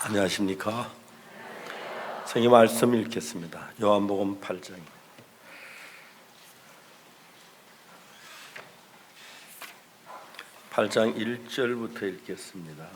안녕하십니까? 성경 말씀 읽겠습니다. 요한복음 8장 1절부터 읽겠습니다.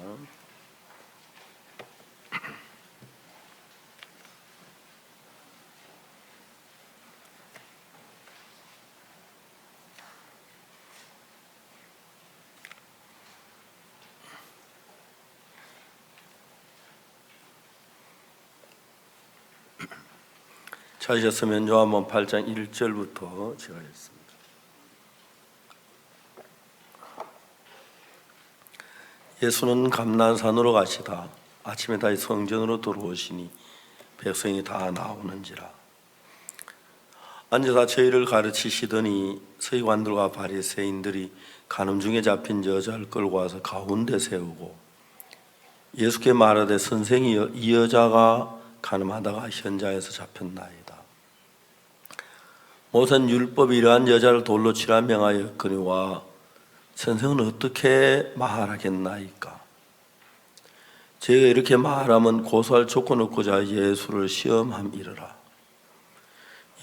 찾으셨으면 요한복음 8장 1절부터 제가 읽습니다. 예수는 감난산으로 가시다 아침에 다시 성전으로 들어오시니 백성이 다 나오는지라. 앉아서 저희를 가르치시더니 서기관들과 바리새인들이 간음 중에 잡힌 여자를 끌고 와서 가운데 세우고 예수께 말하되 선생이 이 여자가 간음하다가 현장에서 잡혔나이다. 모세는 율법이 이러한 여자를 돌로 치라 명하였거니와 선생은 어떻게 말하겠나이까? 저희가 이렇게 말하면 고소할 조건 얻고자 예수를 시험함이러라.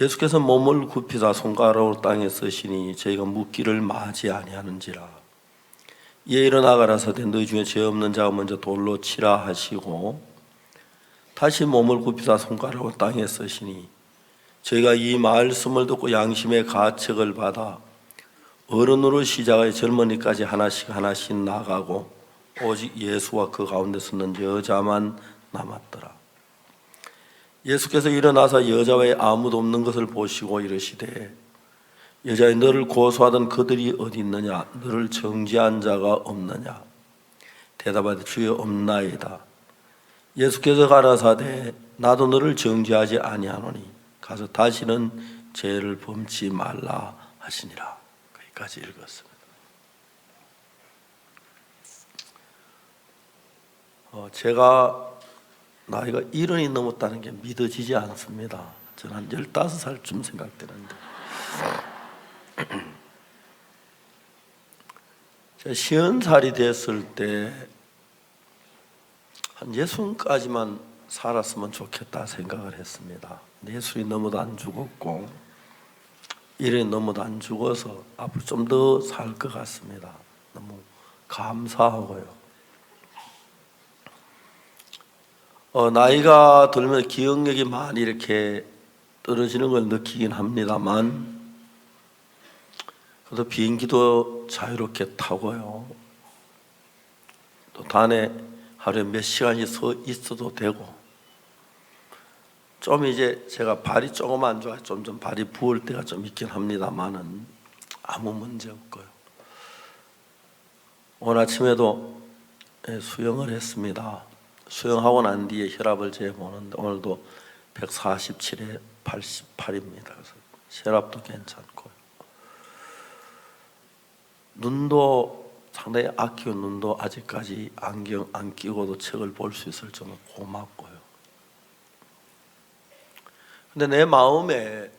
예수께서 몸을 굽히사 손가락으로 땅에 쓰시니 저희가 묻기를 마지 아니하는지라. 이에 일어나 가라사대 너희 중에 죄 없는 자가 먼저 돌로 치라 하시고 다시 몸을 굽히사 손가락으로 땅에 쓰시니 저희가 이 말씀을 듣고 양심의 가책을 받아 어른으로 시작하여 젊은이까지 하나씩 나가고 오직 예수와 그 가운데 서는 여자만 남았더라. 예수께서 일어나서 여자 외에 아무도 없는 것을 보시고 이르시되 여자여 너를 고소하던 그들이 어디 있느냐? 너를 정죄한 자가 없느냐? 대답하되 주여 없나이다. 예수께서 가라사대 나도 너를 정죄하지 아니하노니 가서 다시는 죄를 범치 말라 하시니라. 거기까지 읽었습니다. 제가 나이가 70이 넘었다는 게 믿어지지 않습니다. 저는 한 15살쯤 생각되는데 제가 50살이 됐을 때 한 60까지만 살았으면 좋겠다 생각을 했습니다. 예술이 너무도 안 죽었고 일이 너무도 안 죽어서 앞으로 좀 더 살 것 같습니다. 너무 감사하고요. 나이가 들면 기억력이 많이 이렇게 떨어지는 걸 느끼긴 합니다만 그래도 비행기도 자유롭게 타고요. 또 단에 하루에 몇 시간씩 서 있어도 되고 좀 이제 제가 발이 조금 안 좋아요. 좀 발이 부을 때가 좀 있긴 합니다만은 아무 문제 없고요. 오늘 아침에도 수영을 했습니다. 수영하고 난 뒤에 혈압을 재보는데 오늘도 147에 88입니다. 그래서 혈압도 괜찮고요. 눈도 상당히 아끼고 눈도 아직까지 안경 안 끼고도 책을 볼 수 있을 정도로 고맙고요. 근데 내 마음에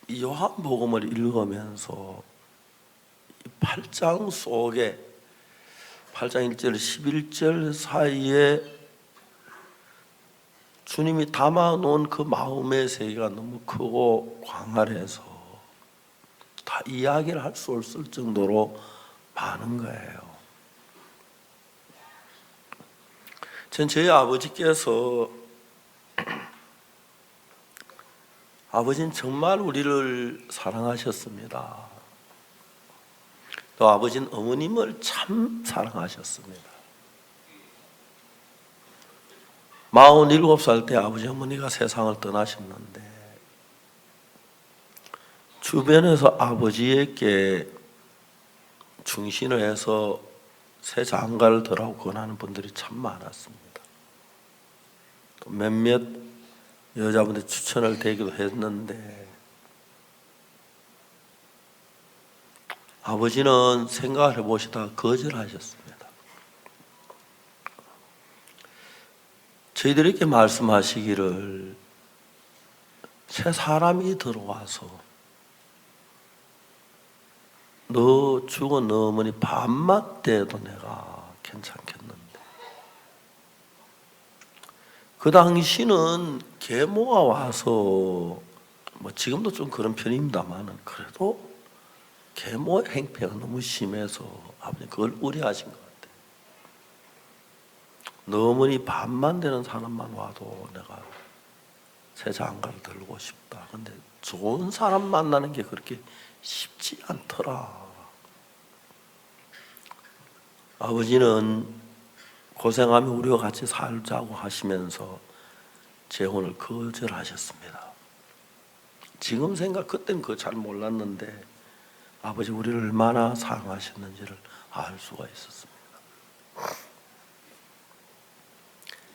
이 요한복음을 읽으면서 이 8장 속에 8장 1절 11절 사이에 주님이 담아놓은 그 마음의 세계가 너무 크고 광활해서 다 이야기를 할 수 없을 정도로 많은 거예요. 전 저희 아버지께서 아버지는 정말 우리를 사랑하셨습니다. 또 아버지는 어머님을 참 사랑하셨습니다. 47살 때 아버지 어머니가 세상을 떠나셨는데 주변에서 아버지에게 충신을 해서 새 장가를 들라고 권하는 분들이 참 많았습니다. 또 몇몇 여자분들 추천을 대기도 했는데 아버지는 생각을 해보시다가 거절하셨습니다. 저희들에게 말씀하시기를 새 사람이 들어와서 너 죽은 너 어머니 밤낮 때도 내가 괜찮겠는데. 그 당시는 계모가 와서 뭐 지금도 좀 그런 편입니다만은 그래도 계모 행패가 너무 심해서 아버님 그걸 우려하신 것 같아요. 너 어머니 밤만 되는 사람만 와도 내가 새 장가를 들고 싶다. 근데 좋은 사람 만나는 게 그렇게 쉽지 않더라. 아버지는 고생하며 우리와 같이 살자고 하시면서 재혼을 거절하셨습니다. 지금 생각, 그때는 그거 잘 몰랐는데 아버지 우리를 얼마나 사랑하셨는지를 알 수가 있었습니다.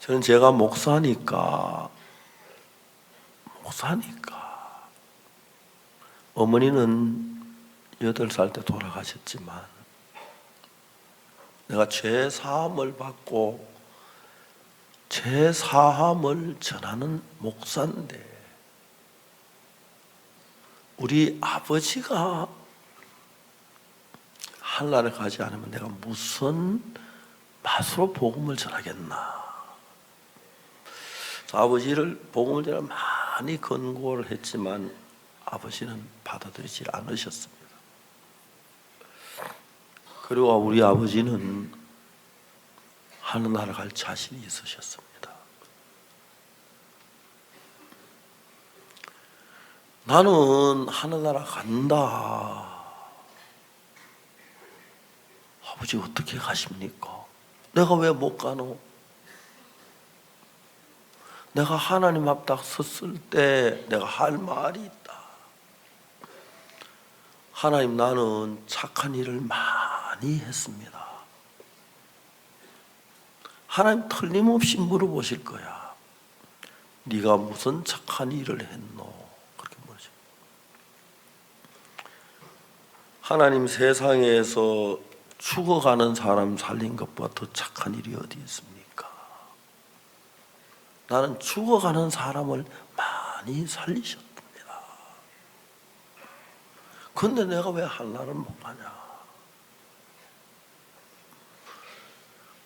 저는 제가 목사니까 어머니는 8살 때 돌아가셨지만 내가 죄 사함을 받고 죄 사함을 전하는 목사인데 우리 아버지가 하늘나라에 가지 않으면 내가 무슨 맛으로 복음을 전하겠나. 아버지를 복음을 전하 많이 권고를 했지만 아버지는 받아들이지 않으셨습니다. 그리고 우리 아버지는 하늘나라 갈 자신이 있으셨습니다. 나는 하늘나라 간다. 아버지 어떻게 가십니까? 내가 왜 못 가노? 내가 하나님 앞 딱 섰을 때 내가 할 말이 있다. 하나님, 나는 착한 일을 많이 했습니다. 하나님 틀림없이 물어보실 거야. 네가 무슨 착한 일을 했노? 그렇게 물으죠. 하나님, 세상에서 죽어가는 사람 살린 것보다 더 착한 일이 어디 있습니까? 나는 죽어가는 사람을 많이 살리셨습니다. 근데 내가 왜 하늘나라를 못 가냐?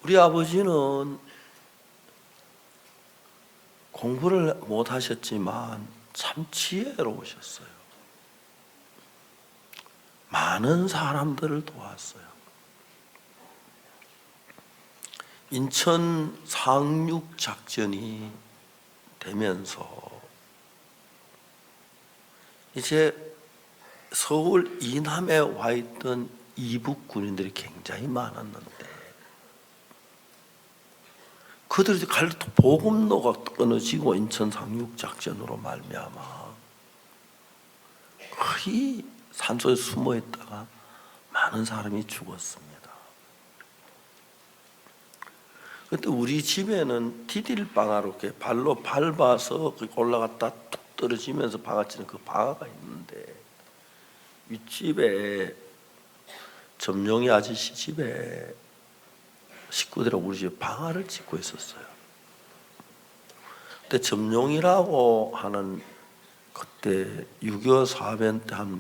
우리 아버지는 공부를 못 하셨지만 참 지혜로우셨어요. 많은 사람들을 도왔어요. 인천 상륙 작전이 되면서 이제 서울 이남에 와 있던 이북 군인들이 굉장히 많았는데 그들이 갈래 보급로가 끊어지고 인천 상륙 작전으로 말미암아 거의 산소에 숨어 있다가 많은 사람이 죽었습니다. 그때 우리 집에는 디딜방아로 이렇게 발로 밟아서 올라갔다 뚝 떨어지면서 방아치는 그 방아가 있는데 윗집에 점용이 아저씨 집에 식구들하고 우리 집에 방아를 짓고 있었어요. 그때 점용이라고 하는 그때 6.25 사변 때 한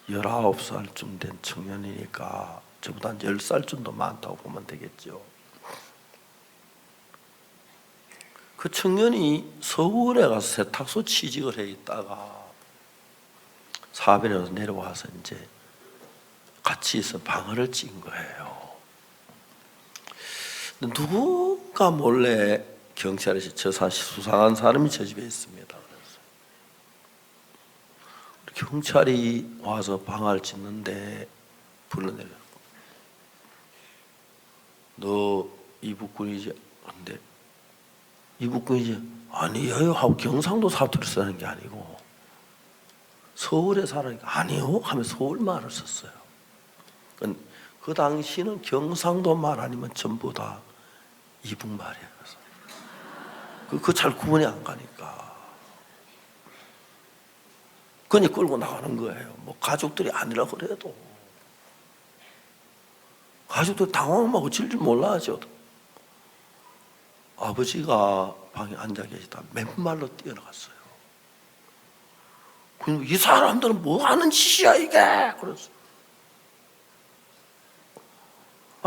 19살쯤 된 청년이니까 저보다 한 10살쯤 더 많다고 보면 되겠죠. 그 청년이 서울에 가서 세탁소 취직을 해 있다가 사변에서 내려와서 이제 같이 있어 방아를 찐 거예요. 누군가 몰래 경찰에서 저 수상한 사람이 저 집에 있습니다. 그래서 경찰이 와서 방아를 찢는데 불러내려. 너 이북군이지? 근데 이북군이지? 아니에요 하고 경상도 사투리 쓰는 게 아니고 서울에 살아니까 아니요 하면서 서울 말을 썼어요. 그 당시는 경상도 말 아니면 전부 다 이북 말이에요. 그거 잘 구분이 안 가니까 그니 끌고 나가는 거예요. 뭐 가족들이 아니라 그래도 가족들 당황하고 질줄 몰라하죠. 아버지가 방에 앉아 계시다 맨발로 뛰어나갔어요. 이 사람들은 뭐 하는 짓이야 이게? 그랬어요.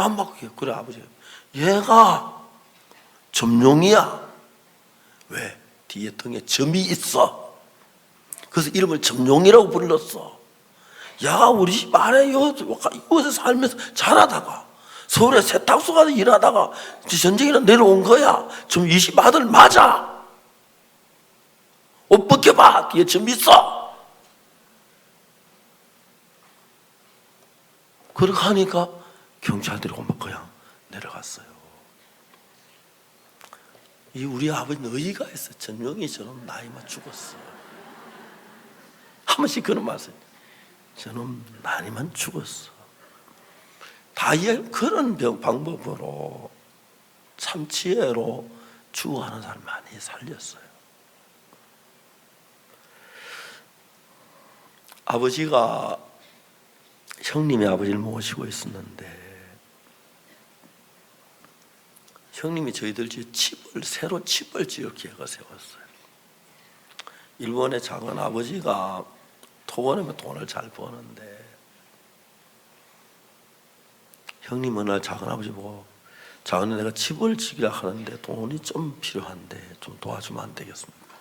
막 그래 아버지. 얘가 점룡이야. 왜? 뒤에 등에 점이 있어. 그래서 이름을 점룡이라고 불렀어. 야, 우리 집 안에 이곳에 살면서 자라다가 서울에 세탁소 가서 일하다가 전쟁이나 내려온 거야. 좀 이 집 아들 맞아. 옷 벗겨봐. 뒤에 점 있어. 그렇게 하니까 경찰들이 오면 그냥 내려갔어요. 이 우리 아버지는 의의가 있어. 전용이처럼 나이만 죽었어. 한 번씩 그런 말씀. 저놈 나이만 죽었어. 다 그런 방법으로 참 지혜로 죽어가는 사람 많이 살렸어요. 아버지가 형님이 아버지를 모시고 있었는데 형님이 저희들 집에 새로 집을 지을 계획을 세웠어요. 일본의 작은 아버지가 토건하면 돈을 잘 버는데 형님 어느 날 작은 아버지 보고 작은 내가 집을 지으려 하는데 돈이 좀 필요한데 좀 도와주면 안 되겠습니까?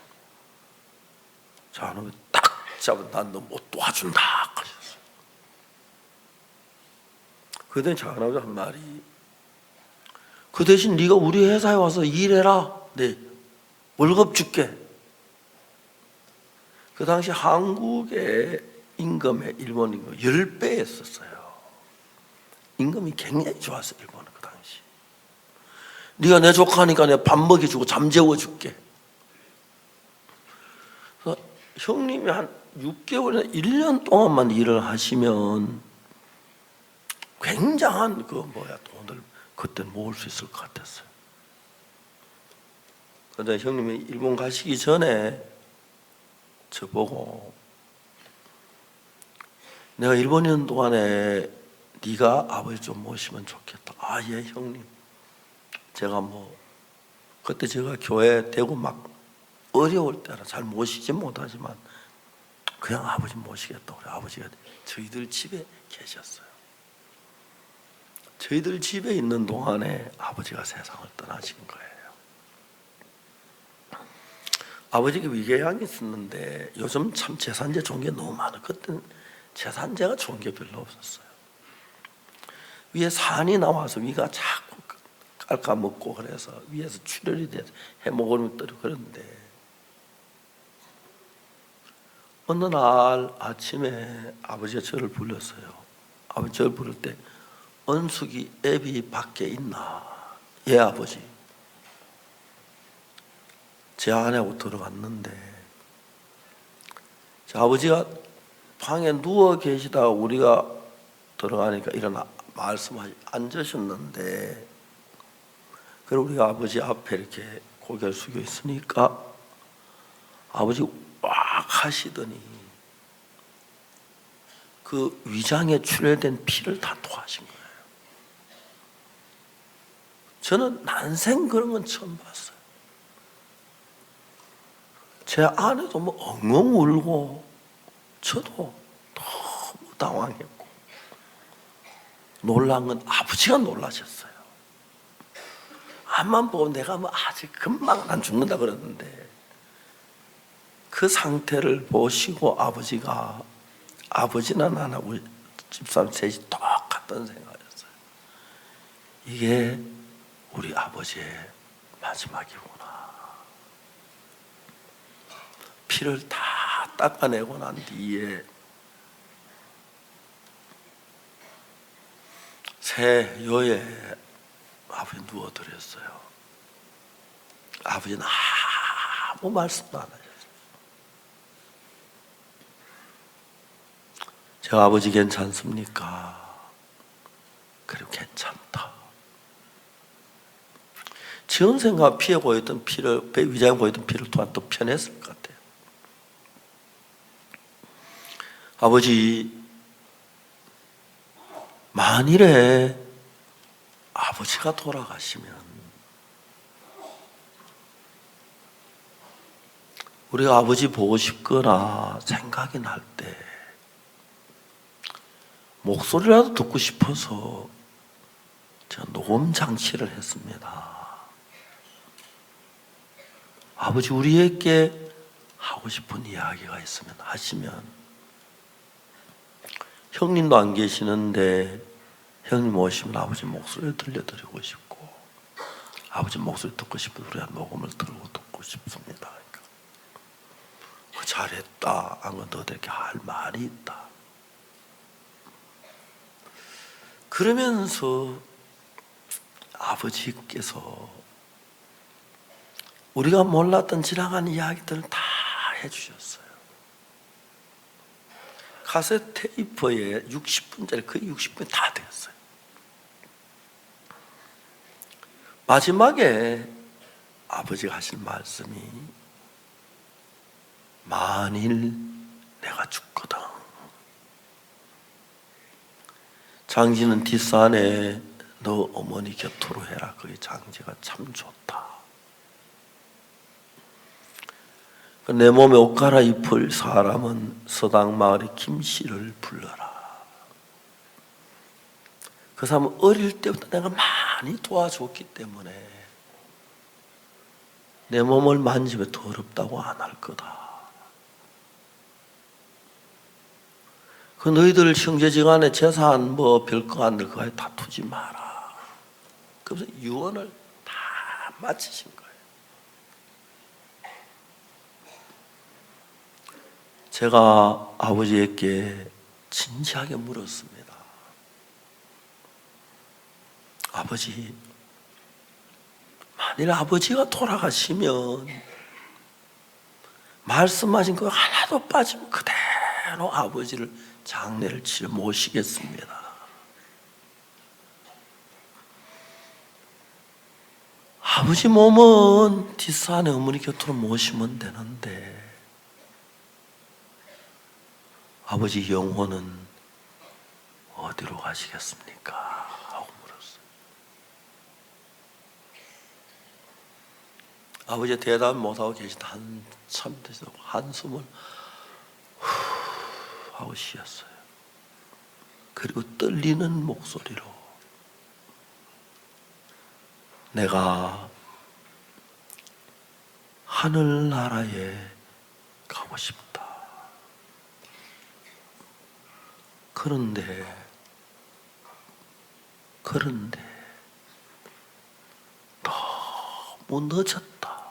작은 아버지 딱 잡은 난 너 못 도와준다 하셨어요. 그랬더니 작은 아버지 한 말이 그 대신 네가 우리 회사에 와서 일해라. 네, 월급 줄게. 그 당시 한국의 임금의 일본 임금 10배였었어요. 임금이 굉장히 좋았어 일본은 그 당시. 네가 내 조카니까 내가 밥 먹여주고 잠 재워줄게. 그래서 형님이 한 6개월이나 1년 동안만 일을 하시면 굉장한 돈을 그때 모을 수 있을 것 같았어요. 그런데 형님이 일본 가시기 전에 저보고 내가 일본에 있는 동안에 네가 아버지 좀 모시면 좋겠다. 아, 예, 형님. 제가 그때 제가 교회 되고 막 어려울 때라 잘 모시지 못하지만 그냥 아버지 모시겠다. 우리 아버지가 저희들 집에 계셨어요. 저희들 집에 있는 동안에 아버지가 세상을 떠나신 거예요. 아버지가 위궤양이 있었는데 요즘 참 재산제 좋은 게 너무 많아. 그때는 재산제가 좋은 게 별로 없었어요. 위에 산이 나와서 위가 자꾸 깔까먹고 그래서 위에서 출혈이 돼서 해먹으면 떠 그런데 어느 날 아침에 아버지가 저를 불렀어요. 아버지 저를 부를 때 은숙이 애비 밖에 있나? 예, 아버지. 제 아내하고 들어갔는데 아버지가 방에 누워 계시다가 우리가 들어가니까 일어나 말씀하시 앉으셨는데 그리고 우리가 아버지 앞에 이렇게 고개를 숙여 있으니까 아버지 왁 하시더니 그 위장에 출혈된 피를 다 토하신 거예요. 저는 난생 그런 건 처음 봤어요. 제 아내도 엉엉 울고 저도 너무 당황했고 놀란 건 아버지가 놀라셨어요. 앞만 보고 내가 아직 금방 안 죽는다 그랬는데 그 상태를 보시고 아버지나 나나 우리 집사람 셋이 똑같은 생각이었어요. 이게 우리 아버지의 마지막이구나. 피를 다 닦아내고 난 뒤에 새 요에 아버지 누워드렸어요. 아버지는 아무 말씀도 안 하셨어요. 제가 아버지 괜찮습니까? 그리고 괜찮다. 지은생과 피에 고였던 피를, 배 위장에 고였던 피를 또한 또 편했을 것 같아요. 아버지, 만일에 아버지가 돌아가시면 우리가 아버지 보고 싶거나 생각이 날 때 목소리라도 듣고 싶어서 제가 녹음 장치를 했습니다. 아버지 우리에게 하고 싶은 이야기가 있으면 하시면, 형님도 안 계시는데 형님 오시면 아버지 목소리를 들려드리고 싶고, 아버지 목소리 듣고 싶은 우리가 녹음을 들고 듣고 싶습니다. 그러니까 잘했다, 안 건 너에게 할 말이 있다. 그러면서 아버지께서 우리가 몰랐던 지나간 이야기들을 다 해주셨어요. 카세트 테이프에 60분짜리 거의 60분이 다 되었어요. 마지막에 아버지가 하신 말씀이, 만일 내가 죽거든, 장지는 뒷산에 너 어머니 곁으로 해라. 거기 장지가 참 좋다. 내 몸에 옷 갈아입을 사람은 서당마을의 김씨를 불러라. 그 사람은 어릴 때부터 내가 많이 도와줬기 때문에 내 몸을 만지면 더럽다고 안 할 거다. 그 너희들 형제지간에 재산 뭐 별거 안 될 거에 다투지 마라. 그래서 유언을 다 마치신 거예요. 제가 아버지에게 진지하게 물었습니다. 아버지, 만일 아버지가 돌아가시면 말씀하신 거 하나도 빠지면 그대로 아버지를 장례를 치러 모시겠습니다. 아버지 몸은 뒷산에 어머니 곁으로 모시면 되는데 아버지 영혼은 어디로 가시겠습니까? 하고 물었어요. 아버지 대답 못하고 계시다 한참 되셔서 한숨을 하고 쉬었어요. 그리고 떨리는 목소리로, 내가 하늘나라에 가고 싶다. 그런데 너무 늦었다.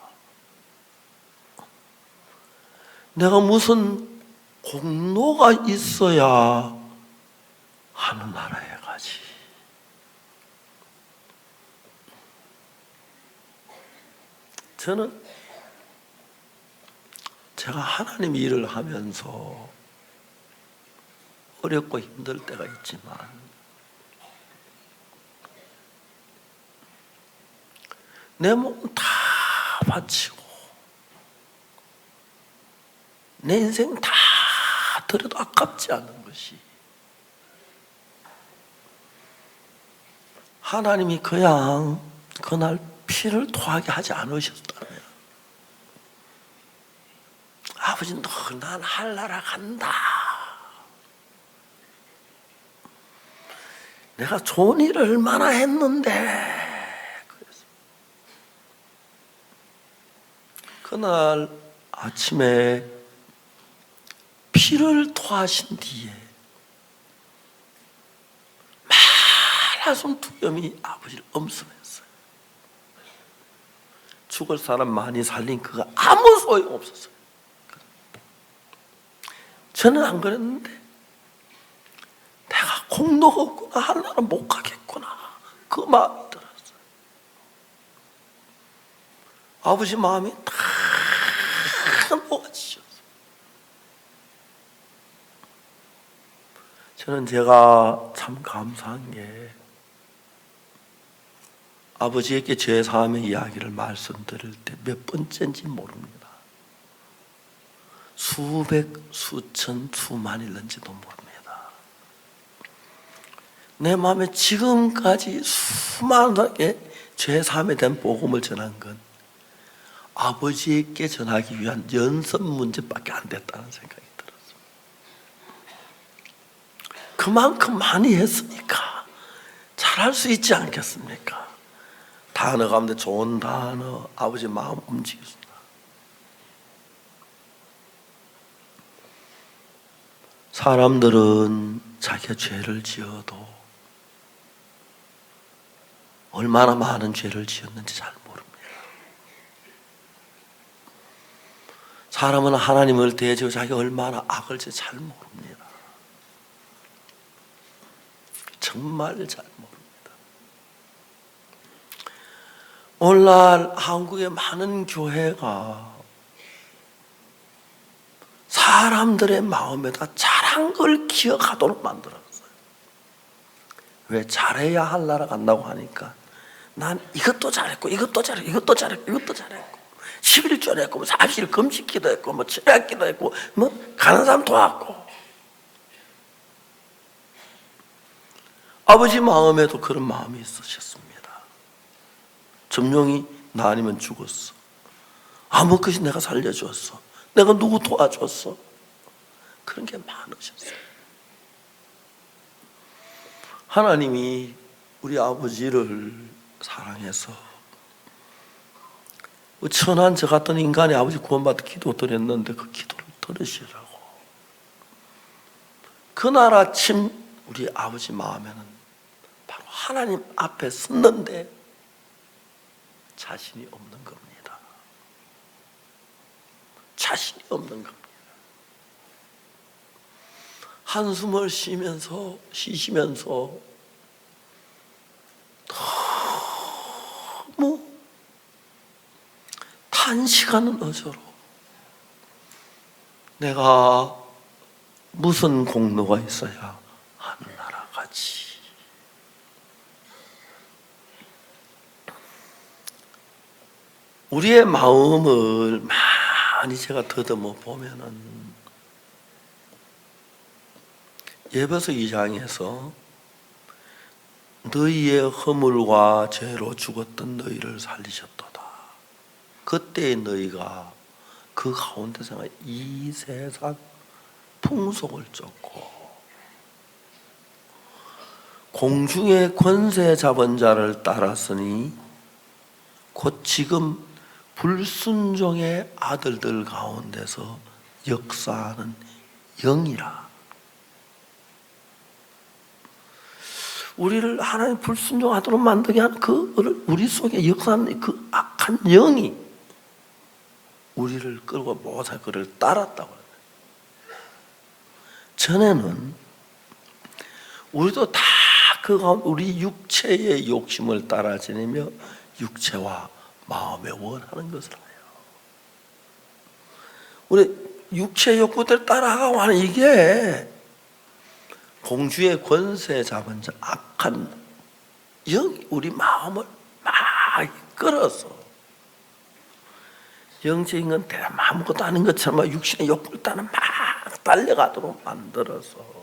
내가 무슨 공로가 있어야 하늘나라에 가지. 저는 제가 하나님 일을 하면서 어렵고 힘들 때가 있지만 내 몸 다 바치고 내 인생 다 들여도 아깝지 않은 것이, 하나님이 그냥 그날 피를 토하게 하지 않으셨다면, 아버지 너 난 할나라 간다, 내가 좋은 일을 얼마나 했는데, 그래서 그날 아침에 피를 토하신 뒤에 말한숨 투염이 아버지를 엄습했어요. 죽을 사람 많이 살린 그가 아무 소용 없었어요. 저는 안 그랬는데 내가 공로가 없구나, 하나는 못 가겠구나, 그 마음이 들었어요. 아버지 마음이 다 녹아지셨어요. 저는 제가 참 감사한 게, 아버지에게 죄사함의 이야기를 말씀드릴 때 몇 번째인지 모릅니다. 수백, 수천, 수만일는지도 모릅니다. 내 마음에 지금까지 수많게 죄사함에 대한 복음을 전한 건 아버지에게 전하기 위한 연습 문제밖에 안 됐다는 생각이 들었어요. 그만큼 많이 했으니까 잘 잘할 수 있지 않겠습니까? 단어 가운데 좋은 단어, 아버지 마음 움직였습니다. 사람들은 자기가 죄를 지어도 얼마나 많은 죄를 지었는지 잘 모릅니다. 사람은 하나님을 대하고 자기가 얼마나 악을 지어 잘 모릅니다. 정말 잘 모릅니다. 오늘날 한국의 많은 교회가 사람들의 마음에다 잘한 걸 기억하도록 만들었어요. 왜? 잘해야 할 나라 간다고 하니까 난 이것도 잘했고 이것도 잘했고 이것도 잘했고 이것도 잘했고 11조 했고 40일 금식기도 했고 철학기도 했고 가는 사람 도왔고. 아버지 마음에도 그런 마음이 있으셨습니다. 점령이 나 아니면 죽었어. 아무 것이 내가 살려줬어. 내가 누구 도와줬어. 그런 게 많으셨어요. 하나님이 우리 아버지를 사랑해서 천한 저 같은 인간이 아버지 구원받아 기도 드렸는데 그 기도를 들으시라고. 그날 아침 우리 아버지 마음에는 바로 하나님 앞에 섰는데 자신이 없는 겁니다. 자신이 없는 겁니다. 한숨을 쉬시면서 너무 탄식하는 어조로 내가 무슨 공로가 있어야 하늘나라 가지. 우리의 마음을 많이 제가 더듬어 보면은 에베소 2장에서 너희의 허물과 죄로 죽었던 너희를 살리셨도다. 그때의 너희가 그 가운데서 이 세상 풍속을 쫓고 공중의 권세 잡은 자를 따랐으니 곧 지금 불순종의 아들들 가운데서 역사하는 영이라. 우리를 하나님 불순종 아들로 만들게 하는 그를 우리 속에 역사하는 그 악한 영이 우리를 끌고 모사 그를 따랐다고 해요. 전에는 우리도 다 그 가운데 우리 육체의 욕심을 따라 지내며 육체와 마음에 원하는 것을 해요. 우리 육체의 욕구대로 따라가고 하는 이게 공주의 권세 잡은 자 악한 영이 우리 마음을 막 끌어서 영적인 건 대담 아무것도 아닌 것처럼 육신의 욕구를 따라 막 달려가도록 만들어서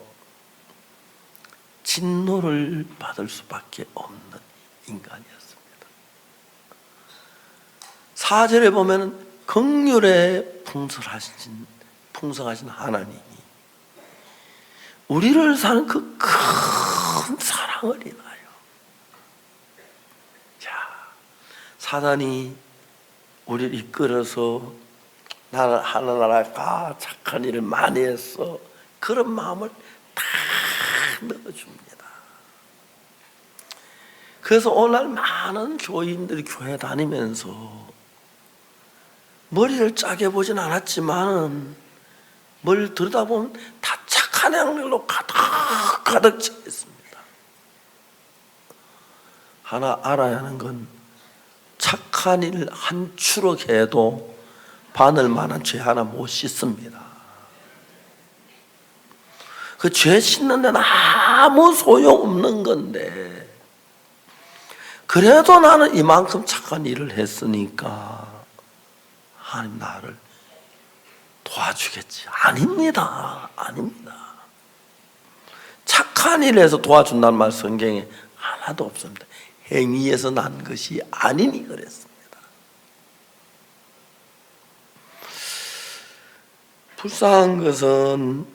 진노를 받을 수밖에 없는 인간이었습니다. 4절에 보면 긍휼에 풍성하신 하나님이 우리를 사는 그 큰 사랑을 인하여 사단이 우리를 이끌어서 나는 하나나라 가 착한 일을 많이 했어. 그런 마음을 다 넣어줍니다. 그래서 오늘 많은 교인들이 교회 다니면서 머리를 짜게 보진 않았지만 뭘 들여다보면 다 착한 향들로 가득 차 있습니다. 하나 알아야 하는 건 착한 일 한 추럭 해도 바늘만한 죄 하나 못 씻습니다. 그 죄 씻는 데는 아무 소용없는 건데 그래도 나는 이만큼 착한 일을 했으니까 하나님 나를 도와주겠지. 아닙니다. 아닙니다. 착한 일에서 도와준다는 말 성경에 하나도 없습니다. 행위에서 난 것이 아니니 그랬습니다. 불쌍한 것은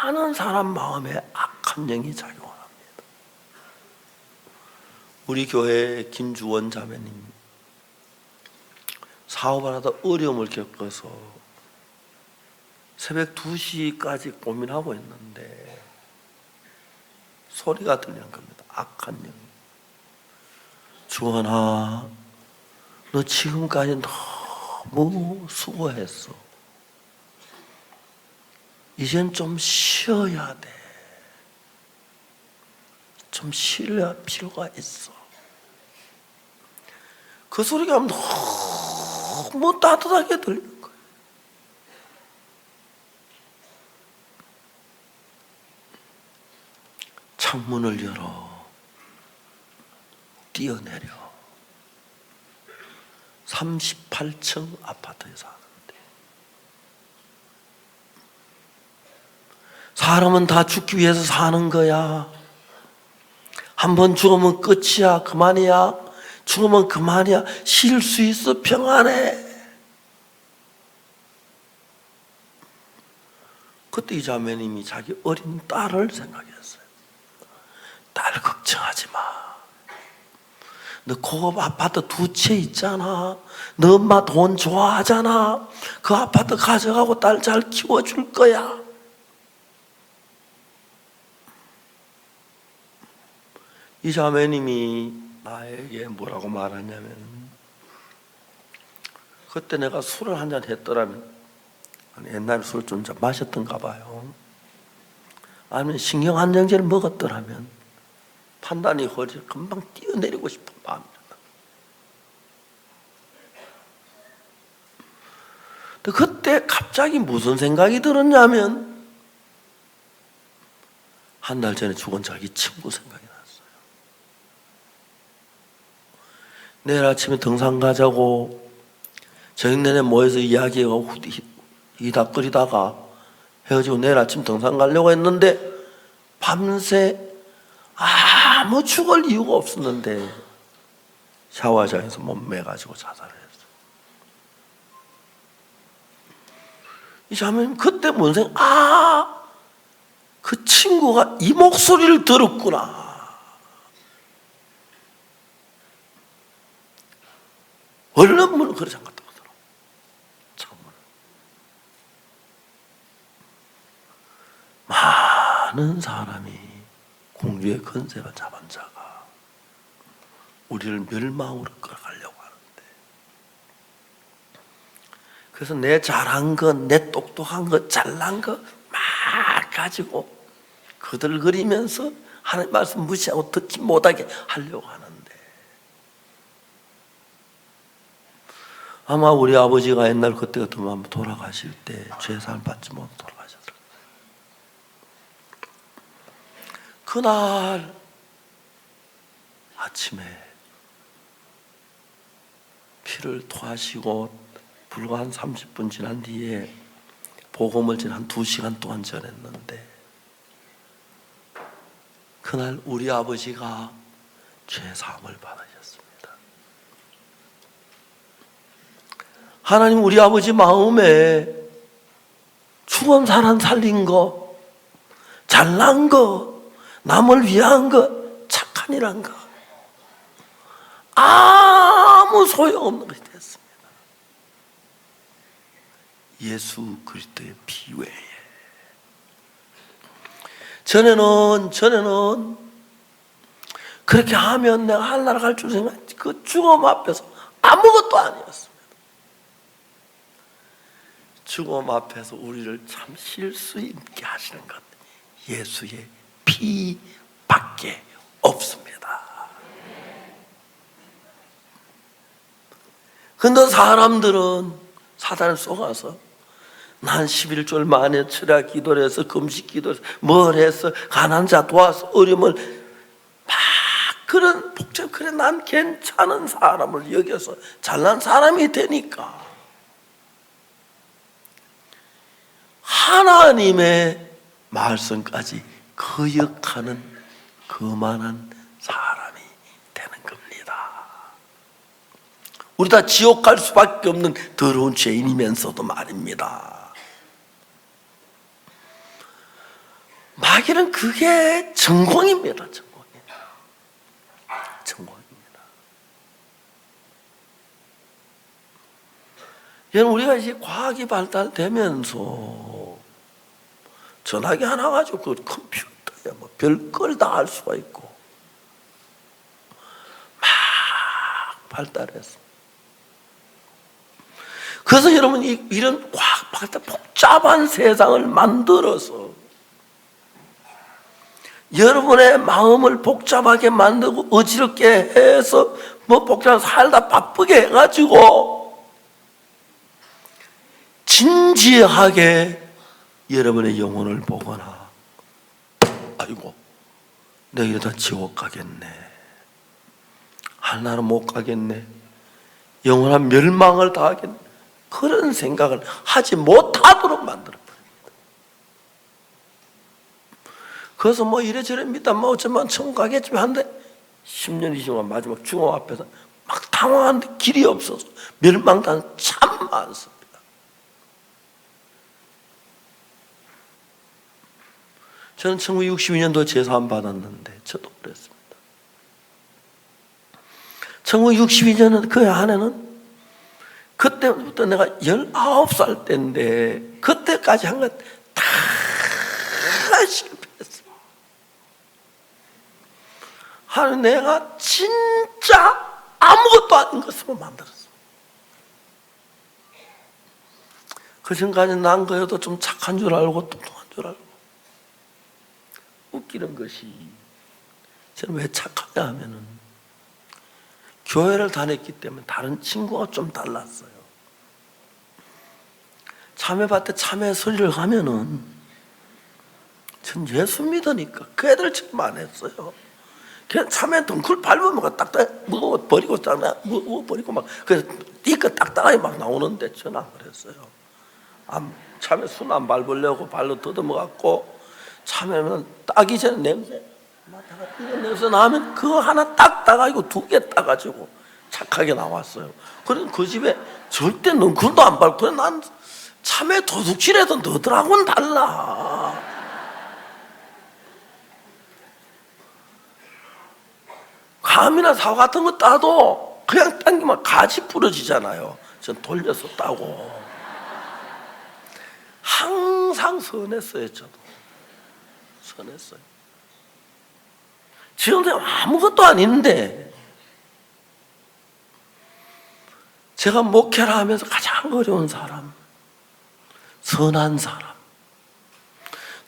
많은 사람 마음에 악한 악한 영이 작용합니다. 우리 교회 김주원 자매님 사업을 하다 어려움을 겪어서 새벽 2시까지 고민하고 있는데 소리가 들리는 겁니다. 악한 영. 주원아, 너 지금까지 너무 수고했어. 이젠 좀 쉬어야 돼. 좀 쉴 필요가 있어. 그 소리가 너무 따뜻하게 들리는 거예요. 창문을 열어 뛰어내려 38층 아파트에 사는데 사람은 다 죽기 위해서 사는 거야. 한번 죽으면 끝이야. 그만이야. 죽으면 그만이야. 쉴 수 있어. 평안해. 그때 이 자매님이 자기 어린 딸을 생각했어요. 딸 걱정하지 마. 너 고급 아파트 2채 있잖아. 너 엄마 돈 좋아하잖아. 그 아파트 가져가고 딸 잘 키워줄 거야. 이 자매님이 나에게 뭐라고 말하냐면, 그때 내가 술을 한잔 했더라면, 옛날에 술을 좀 마셨던가 봐요. 아니면 신경안정제를 먹었더라면 판단이 허리 금방 뛰어내리고 싶은 마음이다. 그때 갑자기 무슨 생각이 들었냐면, 한 달 전에 죽은 자기 친구 생각이 났어요. 내일 아침에 등산 가자고 저녁 내내 모여서 이야기하고 이닥거리다가 헤어지고 내일 아침 등산 가려고 했는데 밤새 아무 죽을 이유가 없었는데 샤워장에서 몸매가지고 자살을 했어요. 이 자매님 그때 뭔 생각? 그 친구가 이 목소리를 들었구나. 얼른 문을 그래 잠갔다 오더라고. 창문을. 많은 사람이 공주의 건세를 잡은 자가 우리를 멸망으로 끌어가려고 하는데, 그래서 내 잘한 것, 내 똑똑한 것, 잘난 것 막 가지고 거들거리면서 하나님 말씀 무시하고 듣지 못하게 하려고 하는데, 아마 우리 아버지가 옛날 그때 같으면 돌아가실 때 죄사함 받지 못하고 돌아가셨을 거예요. 그날 아침에 피를 토하시고 불과 한 30분 지난 뒤에 복음을 한 2시간 동안 전했는데, 그날 우리 아버지가 죄사함을 받으셨습니다. 하나님 우리 아버지 마음에 죽은 사람 살린 거, 잘난 거, 남을 위한 거, 착한 일한 거 아무 소용없는 것이 됐습니다. 예수 그리스도의 피 외에. 전에는 그렇게 하면 내가 하늘나라 갈 줄 생각했지. 그 죽음 앞에서 아무것도 아니었습니다. 죽음 앞에서 우리를 참 쉴 수 있게 하시는 것, 예수의 피밖에 없습니다. 근데 사람들은 사단을 속아서 난 11조를 만에 철야 기도를 해서 금식 기도를 해서 뭘 해서 가난한 자 도와서 어려움을 막 그런 복잡, 그래 난 괜찮은 사람을 여겨서 잘난 사람이 되니까 하나님의 말씀까지 거역하는 그만한 사람이 되는 겁니다. 우리 다 지옥 갈 수밖에 없는 더러운 죄인이면서도 말입니다. 마귀는 그게 전공입니다. 전공입니다. 여러분, 우리가 이제 과학이 발달되면서 전화기 하나 가지고 그 컴퓨터에 뭐 별걸 다 할 수가 있고 막 발달해서, 그래서 여러분 이런 과학 발달 복잡한 세상을 만들어서 여러분의 마음을 복잡하게 만들고 어지럽게 해서 뭐 복잡한 살다 바쁘게 해가지고 진지하게 여러분의 영혼을 보거나, 아이고 내가 이러다 지옥 가겠네, 하나는 못 가겠네, 영원한 멸망을 당하겠네, 그런 생각을 하지 못하도록 만들어버립니다. 그래서 뭐 이래저래 믿다 뭐 어쩌면 천국 가겠지만 한데 10년, 20년 마지막 죽음 앞에서 막 당황하는데 길이 없어서 멸망당한 참 많습니다. 저는 1962년도 제사함 받았는데 저도 그랬습니다. 1962년은 그 안에는 그때부터 내가 19살 때인데 그때까지 한 것 다 실패했어요. 하나님, 내가 진짜 아무것도 아닌 것으로 만들었어. 그 전까지 난 거여도 좀 착한 줄 알고 똑똑한 줄 알고. 웃기는 것이, 저는 왜 착하냐 하면은 교회를 다녔기 때문에 다른 친구가 좀 달랐어요. 참회밭 때 참회 설교를 가면은 전 예수 믿으니까 그 애들처럼 안 했어요. 그냥 참회 덩굴 밟으면 딱딱 무거워 버리고 무거워 버리고 막 그래서 띠까 딱딱하게 막 나오는데 저는 안 그랬어요. 참회 순 안 밟으려고 발로 더듬어 갖고 참회는 따기 전에 냄새 맡아가 이런 냄새 나면 그거 하나 딱 따가지고 2개 따가지고 착하게 나왔어요. 그래서 그 집에 절대 넝쿨도 안 밟고, 난 참외 도둑질해도 너들하고는 달라. 감이나 사과 같은 거 따도 그냥 당기면 가지 부러지잖아요. 전 돌려서 따고 항상 선했어요. 저도 선했어요. 지금도 아무것도 아닌데 제가 목회를 하면서 가장 어려운 사람, 선한 사람.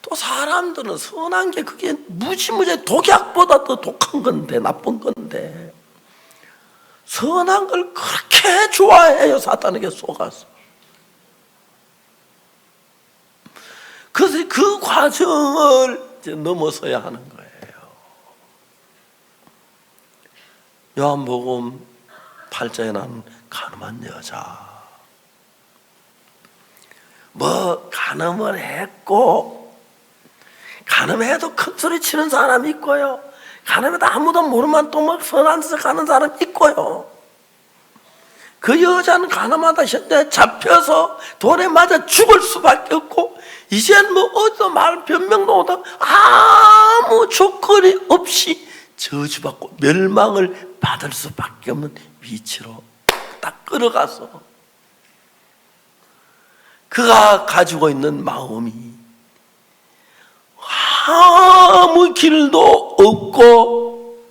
또 사람들은 선한 게 그게 무지무지 독약보다 더 독한 건데, 나쁜 건데, 선한 걸 그렇게 좋아해요. 사탄에게 속아서. 그래서 그 과정을 이제 넘어서야 하는 거예요. 요한복음 8장에 나오는 가늠한 여자, 뭐 간음을 했고, 간음해도 큰 소리 치는 사람이 있고요, 간음해도 아무도 모르만 또 막 선한 척 하는 사람이 있고요. 그 여자는 간음하다 현재 잡혀서 돌에 맞아 죽을 수밖에 없고, 이젠 뭐 어디서 말 변명도 못하고 아무 조건이 없이 저주받고 멸망을 받을 수밖에 없는 위치로 딱 끌어가서 그가 가지고 있는 마음이 아무 길도 없고,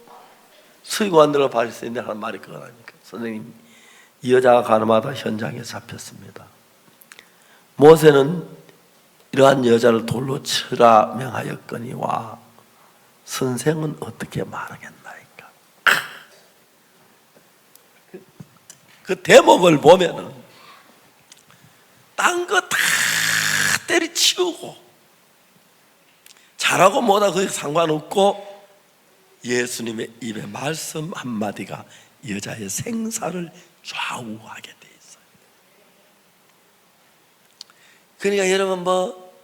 서기관들과 바리새인들 하는 말이 그거 아닙니까? 선생님, 이 여자가 간음하다 현장에 잡혔습니다. 모세는 이러한 여자를 돌로 치라 명하였거니와 선생은 어떻게 말하겠나이까? 그 대목을 보면은 딴 거 다 때려치우고 잘하고 뭐다 그게 상관없고, 예수님의 입에 말씀 한마디가 여자의 생사를 좌우하게 돼 있어요. 그러니까 여러분 뭐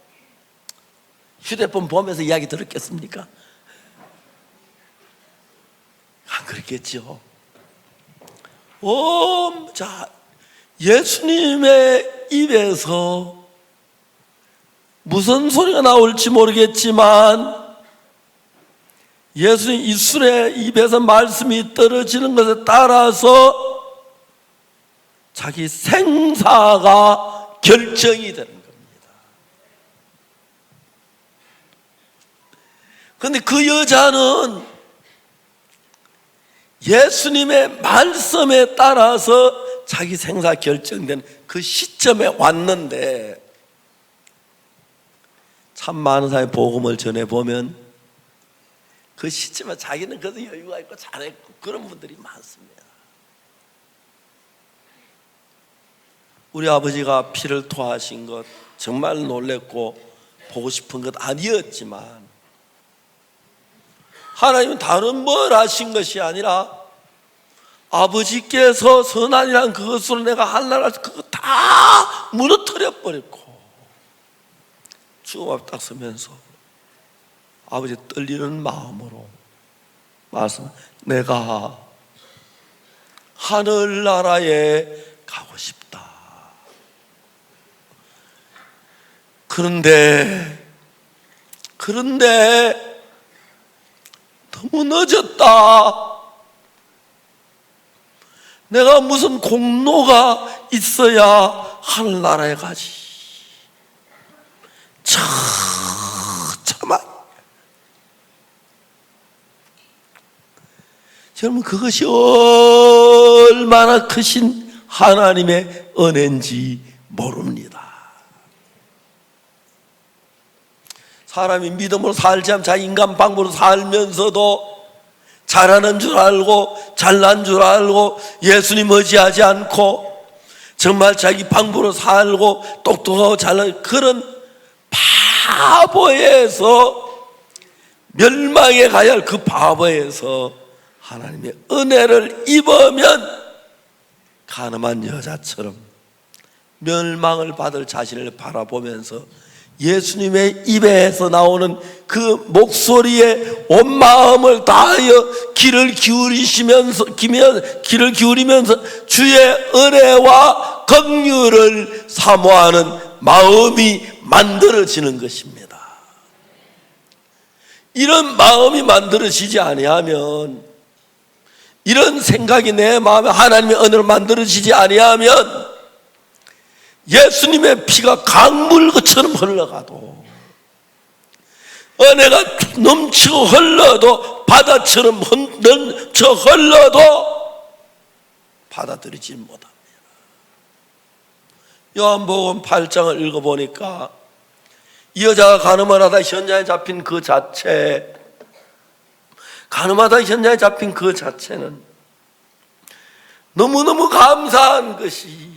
휴대폰 보면서 이야기 들었겠습니까? 안 그랬겠죠. 자, 예수님의 입에서 무슨 소리가 나올지 모르겠지만 예수님 이술의 입에서 말씀이 떨어지는 것에 따라서 자기 생사가 결정이 되는 겁니다. 그런데 그 여자는 예수님의 말씀에 따라서 자기 생사 결정된 그 시점에 왔는데, 참 많은 사람이 복음을 전해보면 그 시점에 자기는 그래도 여유가 있고 잘했고 그런 분들이 많습니다. 우리 아버지가 피를 토하신 것 정말 놀랬고 보고 싶은 것 아니었지만, 하나님은 다른 뭘 하신 것이 아니라 아버지께서 선한이란 그것으로 내가 하려고 그거 다 무너뜨려 버렸고, 죽음 앞에 딱 서면서 아버지 떨리는 마음으로 말씀, 내가 하늘나라에 가고 싶다. 그런데 너무 늦었다. 내가 무슨 공로가 있어야 하늘나라에 가지. 처참하게. 여러분, 그것이 얼마나 크신 하나님의 은혜인지 모릅니다. 사람이 믿음으로 살지 않으면 자기 인간 방법으로 살면서도 잘하는 줄 알고 잘난 줄 알고 예수님 의지하지 않고 정말 자기 방법으로 살고 똑똑하고 잘난 그런 바보에서, 멸망에 가야 할 그 바보에서 하나님의 은혜를 입으면 가늠한 여자처럼 멸망을 받을 자신을 바라보면서 예수님의 입에서 나오는 그 목소리에 온 마음을 다하여 귀를 기울이면서 주의 은혜와 긍휼을 사모하는 마음이 만들어지는 것입니다. 이런 마음이 만들어지지 아니하면, 이런 생각이 내 마음에 하나님의 은혜로 만들어지지 아니하면 예수님의 피가 강물처럼 흘러가도, 은혜가 넘치고 흘러도, 바다처럼 넘쳐 흘러도 받아들이지 못합니다. 요한복음 8장을 읽어보니까 이 여자가 간음을 하다 현장에 잡힌 그 자체, 간음하다 현장에 잡힌 그 자체는 너무너무 감사한 것이,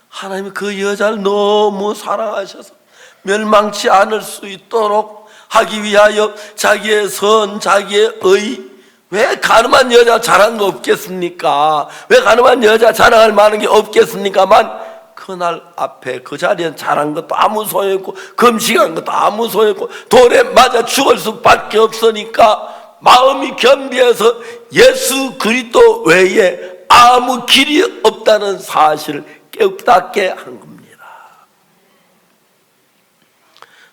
하나님이 그 여자를 너무 사랑하셔서 멸망치 않을 수 있도록 하기 위하여 자기의 선, 자기의 의, 왜 가늠한 여자 잘한 거 없겠습니까? 왜 가늠한 여자 자랑할 만한 게 없겠습니까만, 그날 앞에 그 자리에 잘한 것도 아무 소용없고 금식한 것도 아무 소용없고 돌에 맞아 죽을 수밖에 없으니까 마음이 겸비해서 예수 그리스도 외에 아무 길이 없다는 사실을 깨닫게 한 겁니다.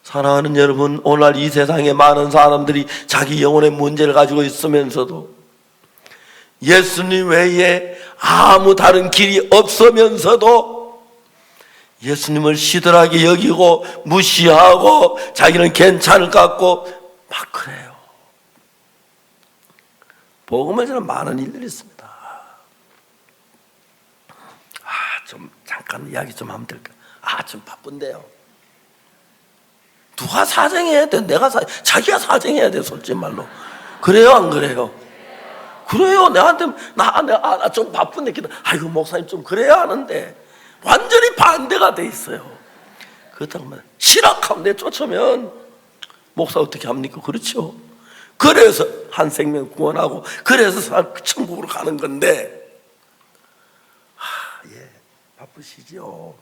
사랑하는 여러분, 오늘 이 세상에 많은 사람들이 자기 영혼의 문제를 가지고 있으면서도 예수님 외에 아무 다른 길이 없으면서도 예수님을 시들하게 여기고 무시하고 자기는 괜찮을 것 같고 막 그래요. 복음에 저는 많은 일들이 있습니다. 좀 잠깐 이야기 좀 하면 될까? 좀 바쁜데요. 누가 사정해야 돼? 자기가 사정해야 돼, 솔직히 말로. 그래요, 안 그래요? 그래요. 내한테 나 좀 바쁜데 아이고 목사님 좀 그래야 하는데 완전히 반대가 돼 있어요. 그렇다면 실학하면 내쫓으면 목사 어떻게 합니까? 그렇죠? 그래서 한 생명 구원하고 그래서 천국으로 가는 건데, 바쁘시죠?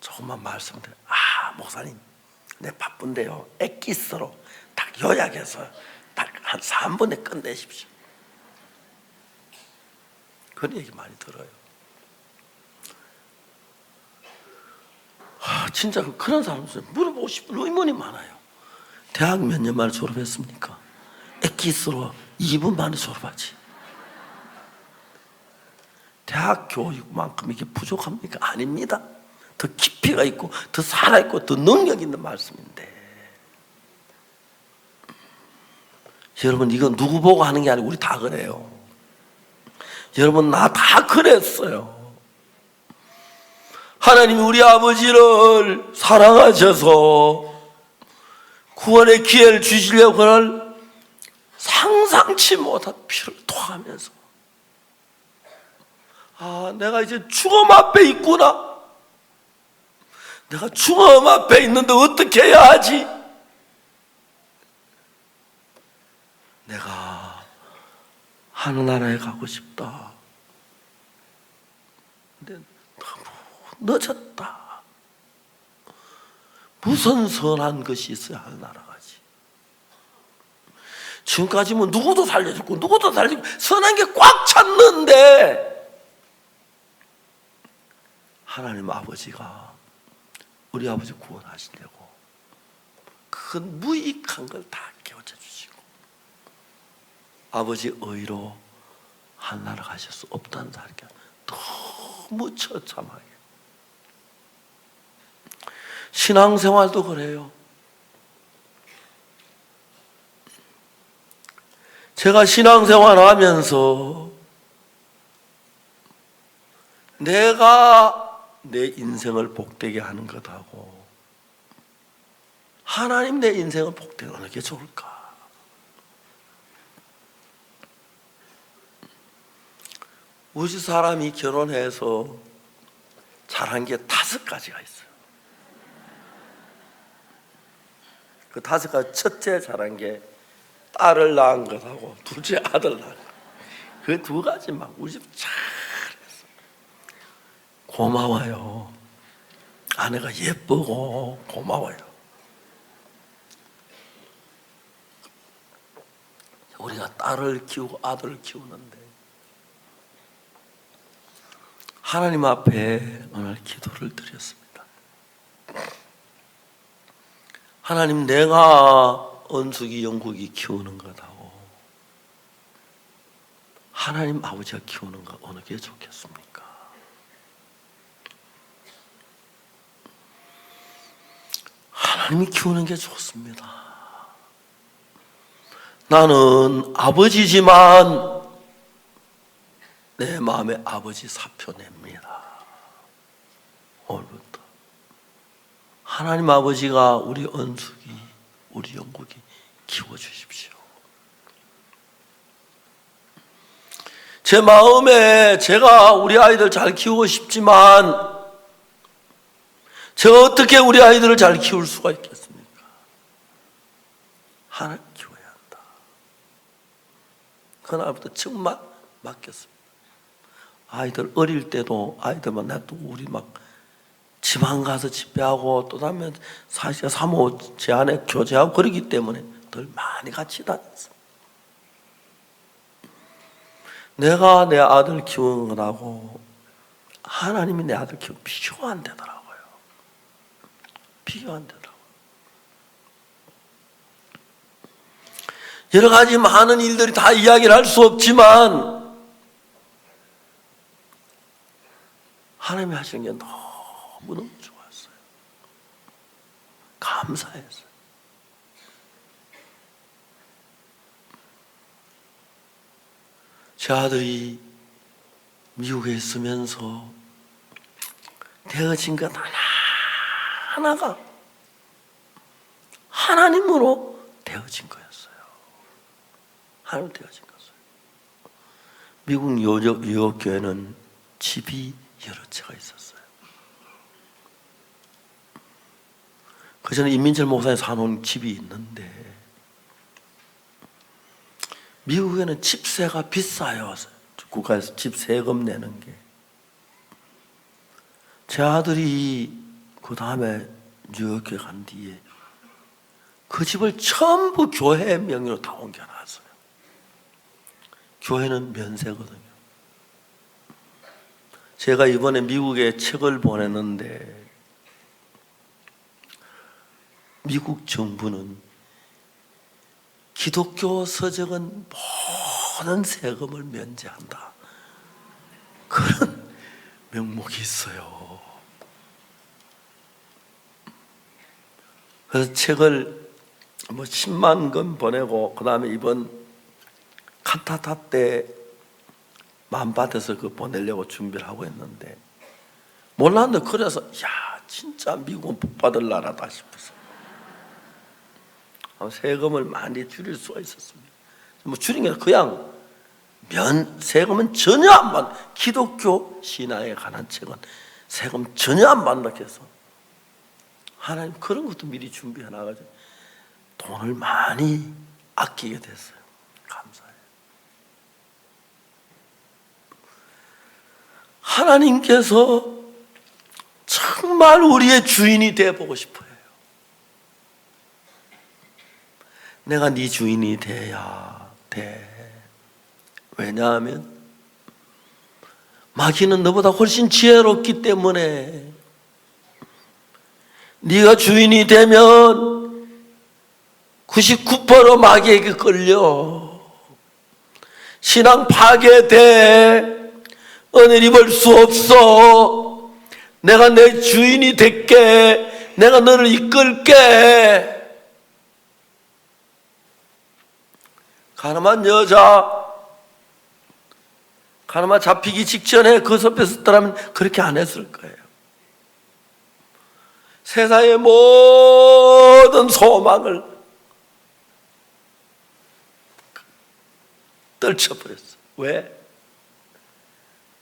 조금만 말씀드려요. 목사님, 내 바쁜데요. 엑기스로 딱 요약해서 딱 한 3분에 끝내십시오. 그런 얘기 많이 들어요. 진짜 그런 사람들 물어보고 싶은 의문이 많아요. 대학 몇 년 만에 졸업했습니까? 엑기스로 2분 만에 졸업하지. 대학 교육만큼 이게 부족합니까? 아닙니다. 더 깊이가 있고 더 살아있고 더 능력 있는 말씀인데, 여러분 이건 누구 보고 하는 게 아니고 우리 다 그래요. 여러분 나 다 그랬어요. 하나님이 우리 아버지를 사랑하셔서 구원의 기회를 주시려고 하는 상상치 못한 피를 토하면서, 내가 이제 죽음 앞에 있구나. 내가 죽음 앞에 있는데 어떻게 해야 하지? 내가 하늘나라에 가고 싶다. 근데 너무 늦었다. 무슨 선한 것이 있어야 하늘나라 가지? 지금까지 뭐 누구도 살려줬고 누구도 살려주고 선한 게 꽉 찼는데, 하나님 아버지가 우리 아버지 구원하시려고 큰 무익한 걸 다 깨우쳐 주시고 아버지 의로 하늘나라 가실 수 없다는 사실이 너무 처참하게. 신앙생활도 그래요. 제가 신앙생활 하면서 내가 내 인생을 복되게 하는 것하고 하나님 내 인생을 복되게 하는 게 좋을까? 우리 사람이 결혼해서 잘한 게 5가지가 있어요. 그 5가지, 첫째 잘한 게 딸을 낳은 것하고 둘째 아들 낳은 것. 그 2가지만 우리 집 잘했어. 고마워요. 아내가 예쁘고 고마워요. 우리가 딸을 키우고 아들을 키우는데 하나님 앞에 오늘 기도를 드렸습니다. 하나님, 내가 은숙이 영국이 키우는 것하고 하나님 아버지가 키우는 것 어느 게 좋겠습니까? 하나님이 키우는 게 좋습니다. 나는 아버지지만 내 마음에 아버지 사표 냅니다. 오늘부터 하나님 아버지가 우리 은숙이, 우리 영국이 키워주십시오. 제 마음에 제가 우리 아이들 잘 키우고 싶지만 제가 어떻게 우리 아이들을 잘 키울 수가 있겠습니까? 하나님 키워야 한다. 그날부터 정말 맡겼습니다. 아이들 어릴 때도 아이들만 놔두고 우리 막 지방 가서 집회하고 또 다음에 사실 사모 제 안에 교제하고 그러기 때문에 늘 많이 같이 다녔어. 내가 내 아들 키우는 것하고 하나님이 내 아들 키우는 비교가 안 되더라고요. 비교가 안 되더라고요. 여러 가지 많은 일들이 다 이야기를 할 수 없지만 하나님이 하시는 게 너무너무 좋았어요. 감사했어요. 제 아들이 미국에 있으면서 되어진 것 하나하나가 하나님으로 되어진 거였어요. 하나님으로 되어진 거였어요. 미국 유역교회는 집이 여러 채가 있었어요. 그 전에 임민철 목사님 사놓은 집이 있는데 미국에는 집세가 비싸요. 국가에서 집 세금 내는 게. 제 아들이 그 다음에 뉴욕에 간 뒤에 그 집을 전부 교회 명의로 다 옮겨놨어요. 교회는 면세거든요. 제가 이번에 미국에 책을 보냈는데 미국 정부는 기독교 서적은 모든 세금을 면제한다, 그런 명목이 있어요. 그래서 책을 10만 권 보내고, 그 다음에 이번 칸타타 때 마음밭에서 그 보내려고 준비를 하고 있는데, 몰랐는데, 그래서 야, 진짜 미국은 복받을 나라다 싶어서 세금을 많이 줄일 수가 있었습니다. 줄인 게 그냥 세금은 전혀 안 받는, 기독교 신앙에 관한 책은 세금 전혀 안 받는다 해서 하나님 그런 것도 미리 준비해 놔가지고 돈을 많이 아끼게 됐어요. 감사해요. 하나님께서 정말 우리의 주인이 되어보고 싶어요. 내가 네 주인이 돼야 돼. 왜냐하면 마귀는 너보다 훨씬 지혜롭기 때문에, 네가 주인이 되면 99% 마귀에게 끌려 신앙 파괴돼. 은혜를 입을 수 없어. 내가 내 주인이 될게. 내가 너를 이끌게. 가늠한 여자, 가늠한 잡히기 직전에 그 섭에 섰더라면 그렇게 안 했을 거예요. 세상의 모든 소망을 떨쳐버렸어. 왜?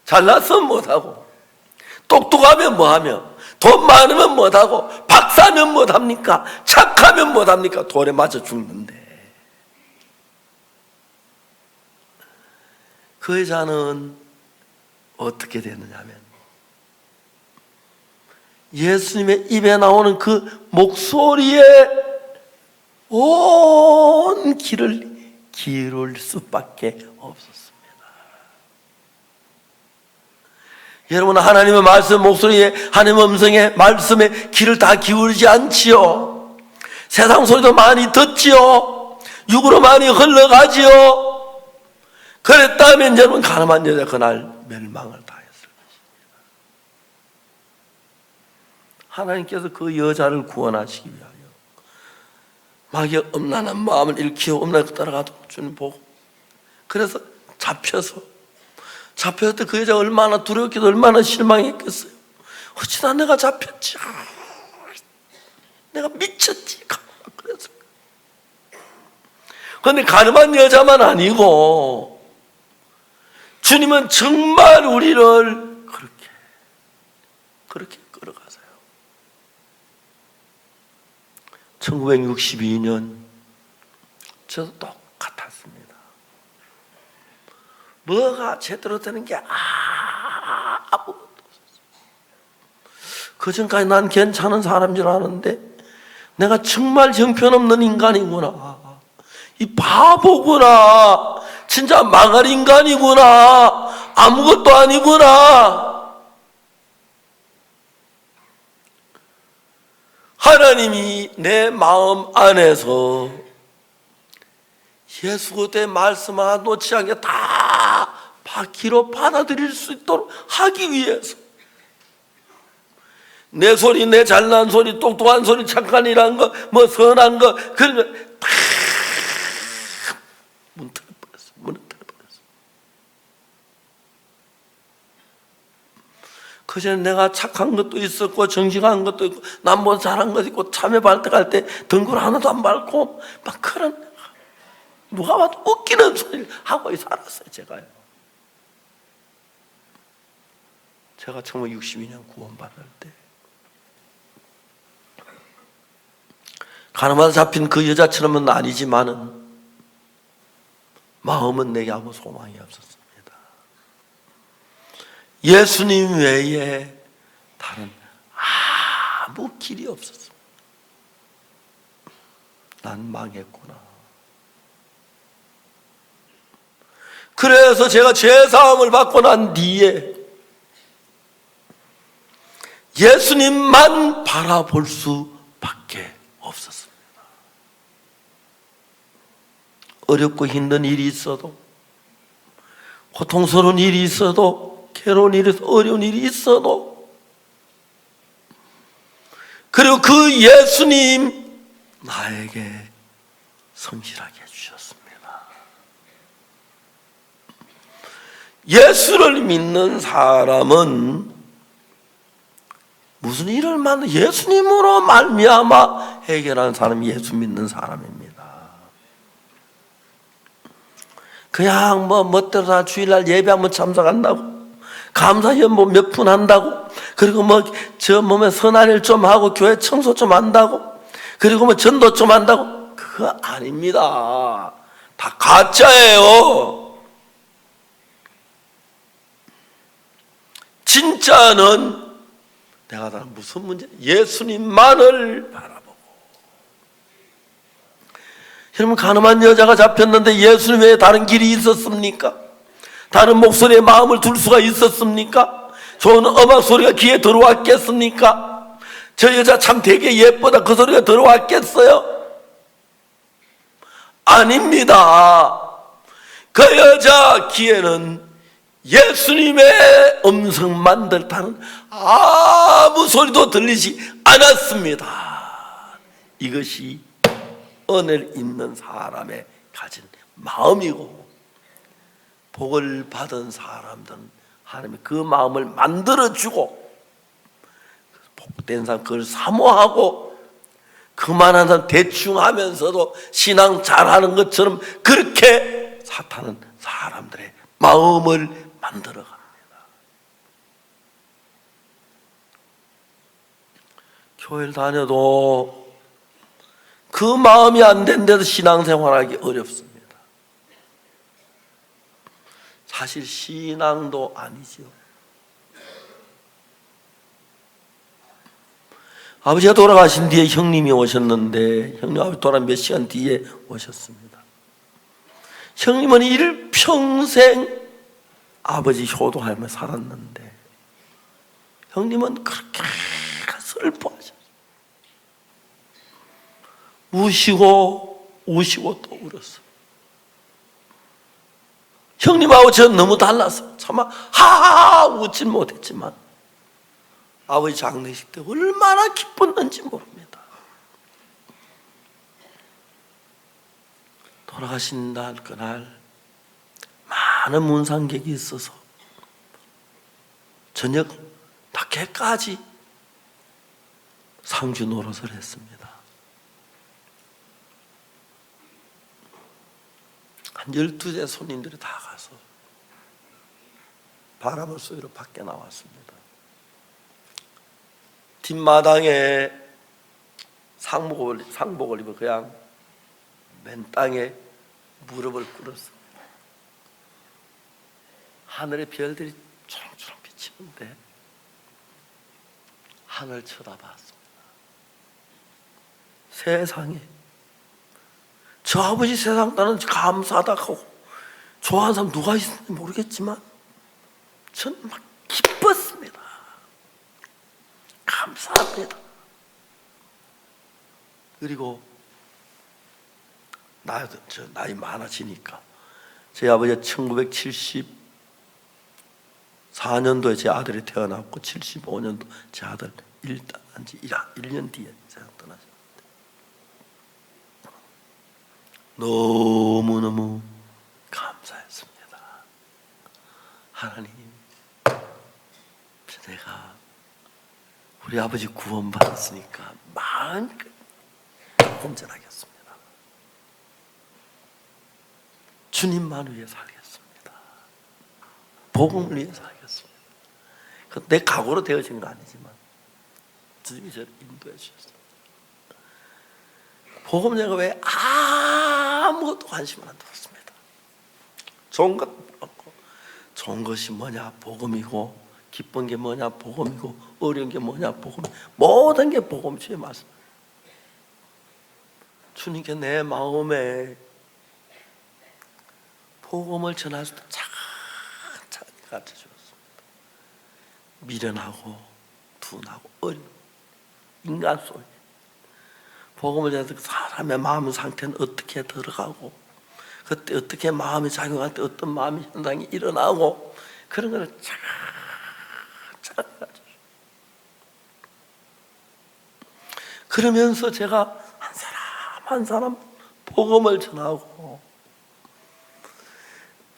잘났으면 못하고, 똑똑하면 뭐하며, 돈 많으면 못하고, 박사면 못합니까? 착하면 못합니까? 돌에 맞아 죽는데. 그 여자는 어떻게 됐느냐면, 예수님의 입에 나오는 그 목소리에 온 길을 기울일 수밖에 없었습니다. 여러분, 하나님의 말씀 목소리에, 하나님의 음성에, 말씀에 귀를 다 기울이지 않지요. 세상 소리도 많이 듣지요. 육으로 많이 흘러가지요. 그랬다면 여러분, 가늠한 여자 그날 멸망을 당했을 것입니다. 하나님께서 그 여자를 구원하시기 위하여 마귀의 음란한 마음을 일으키고 음란하게 따라가도록 주님 보고, 그래서 잡혔을 때 그 여자가 얼마나 두렵기도, 얼마나 실망했겠어요. 어찌나 내가 잡혔지, 내가 미쳤지, 그래서. 그런데 가늠한 여자만 아니고 주님은 정말 우리를 그렇게 끌어가세요. 1962년 저도 똑같았습니다. 뭐가 제대로 되는 게 아무것도 없었어요. 그전까지 난 괜찮은 사람인 줄 아는데 내가 정말 형편없는 인간이구나, 이 바보구나, 진짜 망할 인간이구나, 아무것도 아니구나. 하나님이 내 마음 안에서 예수 그리스도의 말씀을 놓지 않게 다 바퀴로 받아들일 수 있도록 하기 위해서, 내 소리, 내 잘난 소리, 똑똑한 소리, 착한 일한 거, 뭐 선한 거, 그러면 다 문을 틀어버렸어. 그전에 내가 착한 것도 있었고, 정직한 것도 있고, 남보다 잘한 것도 있고, 참외 밟을 갈 때 등굴 하나도 안 밟고, 막 그런, 누가 봐도 웃기는 소리를 하고 살았어요, 제가요. 제가 1962년 구원받을 때, 가늠하다 잡힌 그 여자처럼은 아니지만은 마음은 내게 아무 소망이 없었습니다. 예수님 외에 다른 아무 길이 없었습니다. 난 망했구나. 그래서 제가 죄사함을 받고 난 뒤에 예수님만 바라볼 수밖에 없었습니다. 어렵고 힘든 일이 있어도, 고통스러운 일이 있어도, 괴로운 일이 있어도, 어려운 일이 있어도, 그리고 그 예수님 나에게 성실하게 해주셨습니다. 예수를 믿는 사람은 무슨 일을 만나 예수님으로 말미암아 해결하는 사람이 예수 믿는 사람입니다. 그냥 멋대로 다 주일날 예배 한번 참석한다고, 감사연 몇 푼 한다고, 그리고 저 몸에 선한 일 좀 하고 교회 청소 좀 한다고, 그리고 전도 좀 한다고, 그거 아닙니다. 다 가짜예요. 진짜는 내가 다 무슨 문제? 예수님만을 바라보고. 여러분, 가늠한 여자가 잡혔는데 예수님 외에 다른 길이 있었습니까? 다른 목소리에 마음을 둘 수가 있었습니까? 좋은 음악 소리가 귀에 들어왔겠습니까? 저 여자 참 되게 예쁘다, 그 소리가 들어왔겠어요? 아닙니다. 그 여자 귀에는 예수님의 음성만 들다는 아무 소리도 들리지 않았습니다. 이것이 은혜를 입는 사람의 가진 마음이고, 복을 받은 사람들은 하나님이 그 마음을 만들어주고, 복된 사람 그걸 사모하고, 그만한 사람 대충 하면서도 신앙 잘하는 것처럼 그렇게 사탄은 사람들의 마음을 만들어 갑니다. 교회를 다녀도 그 마음이 안 된데도 신앙생활하기 어렵습니다. 사실 신앙도 아니죠. 아버지가 돌아가신 뒤에 형님이 오셨는데, 형님 아버지 돌아간 몇 시간 뒤에 오셨습니다. 형님은 일평생 아버지 효도하며 살았는데, 형님은 그렇게 슬퍼하셨어요. 우시고 또 울었어요. 형님하고 저는 너무 달랐어요. 차마 하하하 웃진 못했지만 아버지 장례식 때 얼마나 기뻤는지 모릅니다. 돌아가신 날, 그날 많은 문상객이 있어서 저녁 낮게까지 상주 노릇을 했습니다. 한 12대 손님들이 다 가서 바람을 쏘이러 밖에 나왔습니다. 뒷마당에 상복을 입어 그냥 맨 땅에 무릎을 꿇었습니다. 하늘의 별들이 초롱초롱 비치는데 하늘 쳐다봤습니다. 세상에, 저 아버지 세상 나는 감사하다 하고 좋아하는 사람 누가 있는지 모르겠지만 저는 막 기뻤습니다. 감사합니다. 그리고 나이 많아지니까, 제 아버지가 1974년도에 제 아들이 태어났고 75년도 제 아들 일단 지 1년 뒤에 세상 떠나셨는데, 너무너무 감사했습니다. 하나님, 내가 우리 아버지 구원받았으니까 마음껏 온전하겠습니다. 주님만 위해 살겠습니다. 복음을 위해 살겠습니다. 내 각오로 되어진 거 아니지만 주님이 저를 인도해 주셨습니다. 복음 내가 왜 아무것도 관심을 안 두었습니다. 좋은 것 없고, 좋은 것이 뭐냐? 복음이고, 기쁜 게 뭐냐? 복음이고, 어려운 게 뭐냐? 복음. 모든 게 복음 주의 말씀. 주님께 내 마음에 복음을 전할 수 있도록 차근차근 가르쳐 주었습니다. 미련하고 둔하고 어려운 인간 속에 복음을 전해서 사람의 마음 상태는 어떻게 들어가고, 그때 어떻게 마음이 작용할 때 어떤 마음의 현상이 일어나고 그런 거를 차근차근 가지고 그러면서 제가 한 사람 한 사람 복음을 전하고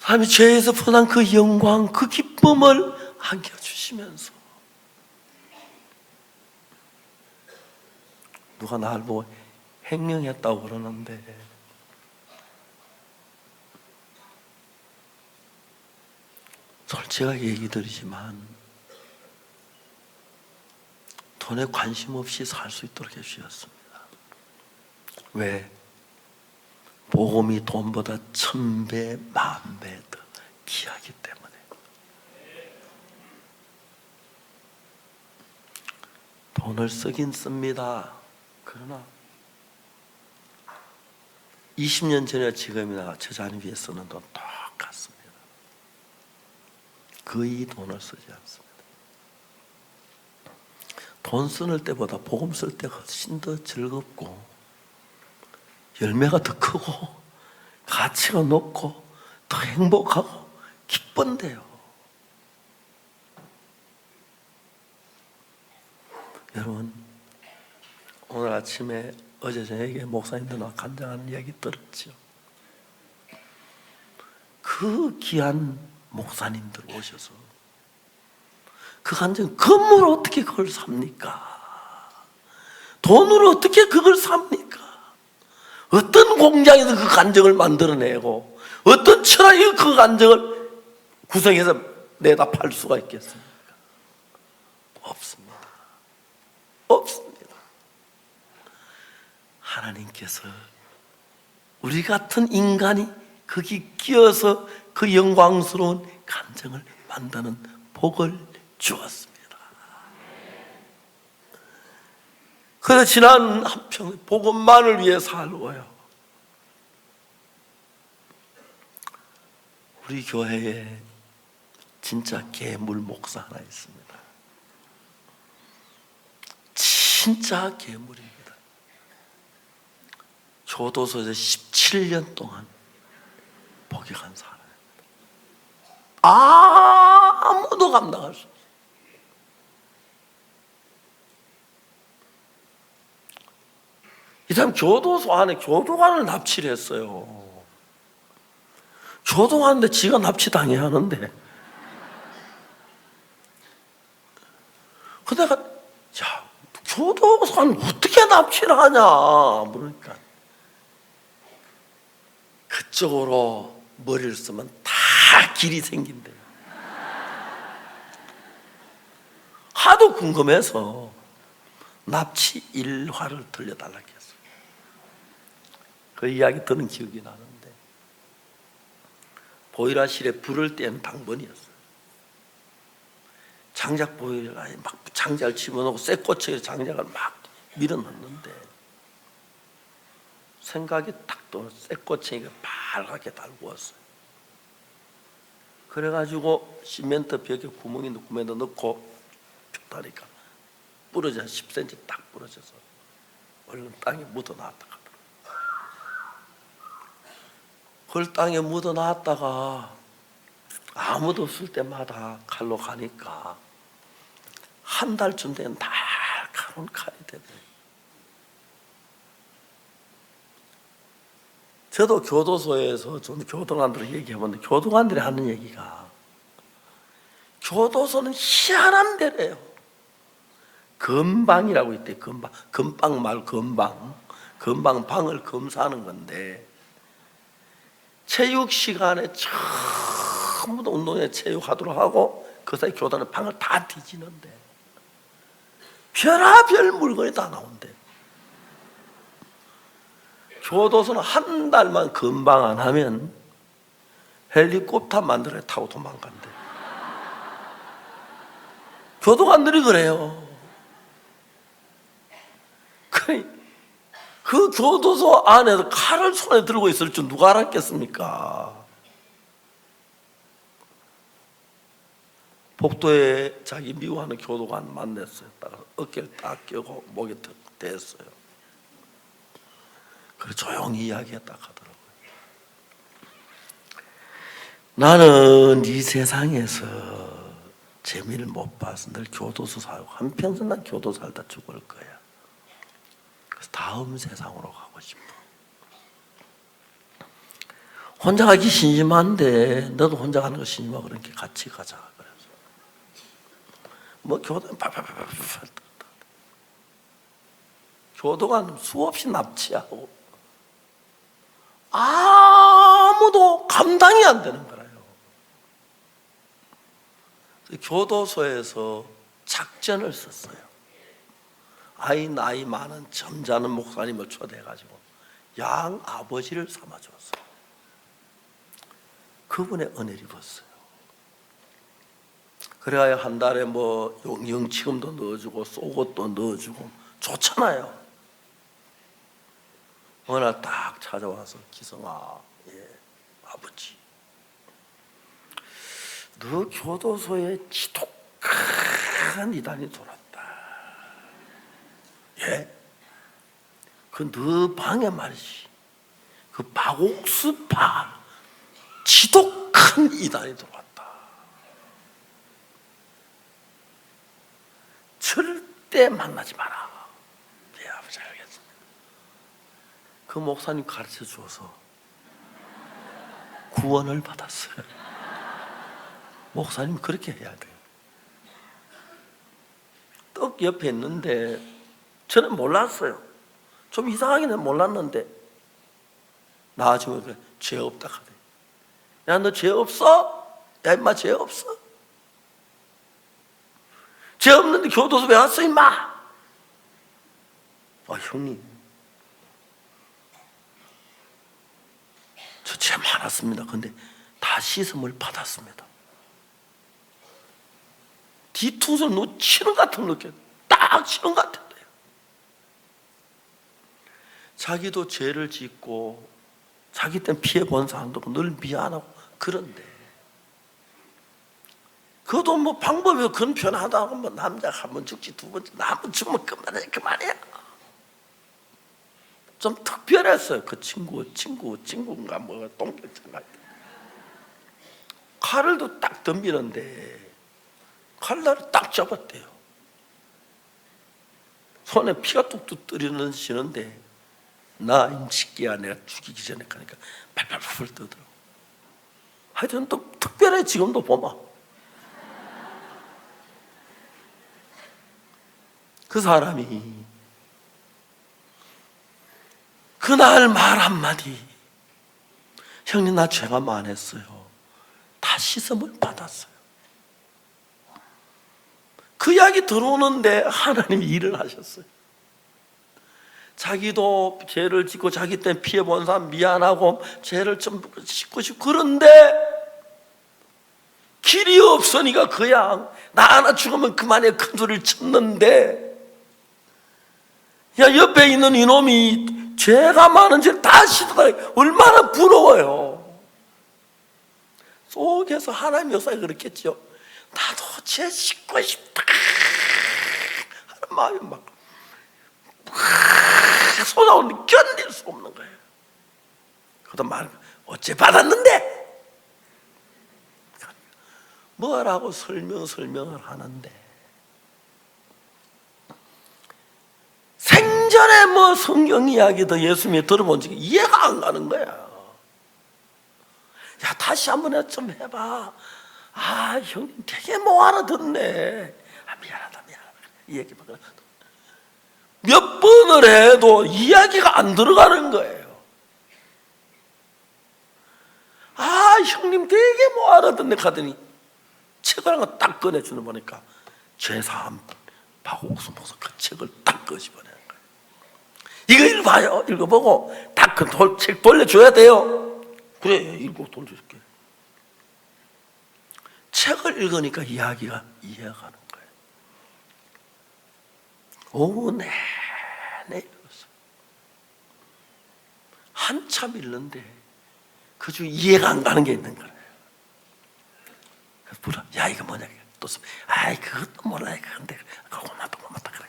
하나님이 죄에서 풀어난 그 영광 그 기쁨을 안겨주시면서 누가 나를 보고 횡령했다고 그러는데 솔직하게 얘기 드리지만 돈에 관심 없이 살 수 있도록 해주셨습니다. 왜? 복음이 돈보다 1000배, 10,000배 더 귀하기 때문에. 돈을 쓰긴 씁니다. 그러나 20년 전에 지금이나 저 자녀 위해 쓰는 돈 똑같습니다. 거의 돈을 쓰지 않습니다. 돈 쓰는 때보다 복음 쓸 때가 훨씬 더 즐겁고 열매가 더 크고 가치가 높고 더 행복하고 기쁜데요. 여러분 오늘 아침에 어제 저에게 목사님들과 간증하는 이야기 들었죠. 그 귀한 목사님들 오셔서 그 간증 건물 어떻게 그걸 삽니까? 돈으로 어떻게 그걸 삽니까? 어떤 공장에서 그 간증을 만들어내고 어떤 철학이 그 간증을 구성해서 내다 팔 수가 있겠습니까? 없습니다. 없습니다. 하나님께서 우리 같은 인간이 거기 끼어서 그 영광스러운 간증을 만드는 복을 주었습니다. 그래서 지난 한평 복음만을 위해 살고요. 우리 교회에 진짜 괴물 목사 하나 있습니다. 진짜 괴물입니다. 교도소에서 17년 동안 복역한 사람입니다. 아무도 감당할 수 없어요. 이 사람 교도소 안에 교도관을 납치를 했어요. 교도관인데 지가 납치당해야 하는데. 그래서 내가 야, 교도관 어떻게 납치를 하냐 그러니까 그쪽으로 머리를 쓰면 다 길이 생긴대요. 하도 궁금해서 납치 일화를 들려달라고 했어요. 그 이야기 들은 기억이 나는데 보일러실에 불을 뗀 당번이었어요. 장작 보일러에 막 장작을 집어넣고 쇠꼬치에 장작을 막 밀어넣는데 생각이 딱 또 쇠꼬치가 빨갛게 달구었어요. 그래가지고 시멘트 벽에 구멍이 구멍에다 넣고 폈다니까 부러져 10cm 딱 부러져서 얼른 땅에 묻어놨다 하더라고요. 그걸 땅에 묻어놨다가 아무도 없을 때마다 칼로 가니까 한 달쯤 된 날카로운 칼이 되더라고요. 저도 교도소에서 좀 교도관들을 얘기해봤는데 교도관들이 하는 얘기가 교도소는 희한한 데래요. 검방이라고 있대. 검방. 금방 말 검방. 검방 방을 검사하는 건데 체육 시간에 전부 운동회 체육하도록 하고 그 사이 교단은 방을 다 뒤지는데 별의별 물건이 다 나온대. 교도소는 한 달만 검방 안 하면 헬리콥터 만들어 타고 도망간대. 교도관들이 그래요. 그 교도소 안에서 칼을 손에 들고 있을 줄 누가 알았겠습니까? 복도에 자기 미워하는 교도관 만났어요. 딱 어깨를 딱 껴고 목에 딱 댔어요. 그래 조용히 이야기했다 하더라고요. 나는 이 세상에서 재미를 못 봐서 늘 교도소 살고 한평생 난 교도 살다 죽을 거야. 그래서 다음 세상으로 가고 싶어. 혼자 가기 심심한데 너도 혼자 가는 거 심심하고 그러니까 같이 가자. 그래서 뭐 교도 교도관 수없이 납치하고 아무도 감당이 안 되는 거예요. 교도소에서 작전을 썼어요. 나이 많은 점잖은 목사님을 초대해가지고 양 아버지를 삼아줬어요. 그분의 은혜를 입었어요. 그래야 한 달에 뭐 영치금도 넣어주고 속옷도 넣어주고 좋잖아요. 어느 날 딱 찾아와서 기성아, 아버지, 너 교도소에 지독한 이단이 돌았다. 예? 그 너 방에 말이지, 그 박옥수파 지독한 이단이 들어왔다. 절대 만나지 마라. 예, 아버지 알겠습니다. 그 목사님 가르쳐 주어서 구원을 받았어요. 목사님 그렇게 해야 돼요. 떡 옆에 있는데 저는 몰랐어요. 좀 이상하게는 몰랐는데 나중에 그래, 죄 없다 하대. 야, 너 죄 없어? 야, 임마 죄 없어? 죄 없는데 교도소 왜 왔어, 임마? 형님, 저 죄 많았습니다. 근데 다 씻음을 받았습니다. 뒤통수를 치는 것 같은 느낌, 딱 치는 것 같은데요. 자기도 죄를 짓고 자기 때문에 피해 본 사람도 늘 미안하고 그런데 그것도 뭐 방법이 그런 편하다고 뭐 남자가 한 번 죽지 두 번째 한 번 죽으면 그만이야. 좀 특별했어요. 그 친구인가 뭐가 똥격장가 칼을도 딱 덤비는데 칼날을 딱 잡았대요. 손에 피가 뚝뚝 떨어지는데 나 임식기야 내가 죽이기 전에 가니까 팔팔팔 떠더라고. 하여튼 또 특별해. 지금도 보면 그 사람이 그날 말 한마디, 형님 나 죄가 많았어요. 다 씻음을 받았어요. 그 이야기 들어오는데 하나님이 일을 하셨어요. 자기도 죄를 짓고 자기 때문에 피해본 사람 미안하고 죄를 좀 씻고 싶고 그런데 길이 없으니까 그냥 나 하나 죽으면 그만해 큰 소리를 쳤는데 야, 옆에 있는 이놈이 죄가 많은 죄를 다 씻어다. 얼마나 부러워요. 속에서 하나님 역사가 그렇겠죠. 나도 죄 씻고 싶다 하는 마음이 막 쏟아오는데 견딜 수 없는 거예요. 그러다 말 어째 받았는데 뭐라고 설명을 하는데 생전에 뭐 성경 이야기도 예수님이 들어본 적이 이해가 안 가는 거야. 야, 다시 한번 좀 해봐. 형님 되게 못 알아듣네. 미안하다. 이 얘기 몇 번을 해도 이야기가 안 들어가는 거예요. 형님 되게 못 알아듣네 하더니 책을 한 거 딱 꺼내주는 보니까 죄사함 박옥수 목사 그 책을 딱 꺼집어내는 거예요. 이거 읽어봐요. 읽어보고 딱 그 책 돌려줘야 돼요. 그래, 읽고 돌려줄게. 책을 읽으니까 이야기가 이해가 가는 거예요. 오후 내내 읽었어요. 한참 읽는데 그 중에 이해가 안 가는 게 있는 거예요. 그래서 물어, 야 이거 뭐냐? 또 그것도 몰라. 근데 고맙다 그래.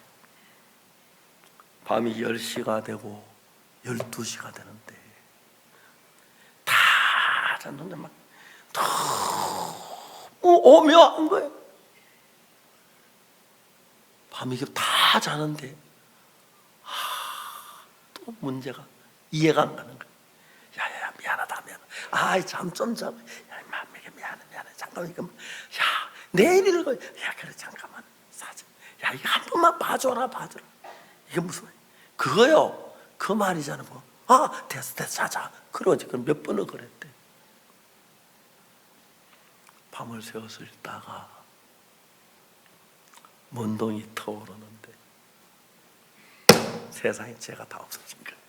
밤이 10시가 되고 12시가 되는데 다 잤는데 막 너무 오묘한 거예요. 밤이 다 자는데 또 문제가 이해가 안 가는 거예요. 야야야, 미안하다. 아이, 잠 좀 자고. 야, 임마, 미안해. 잠깐만, 이거. 야, 내일 읽어. 야, 그래, 잠깐만. 사자. 야, 이거 한 번만 봐줘라. 이게 무슨 말이야? 그거요. 그 말이잖아. 뭐. 아, 됐어, 자자. 그러지. 그럼 몇 번을 그랬대. 밤을 새워서 읽다가 먼동이 터오르는데 세상에 죄가 다 없어진 거예요.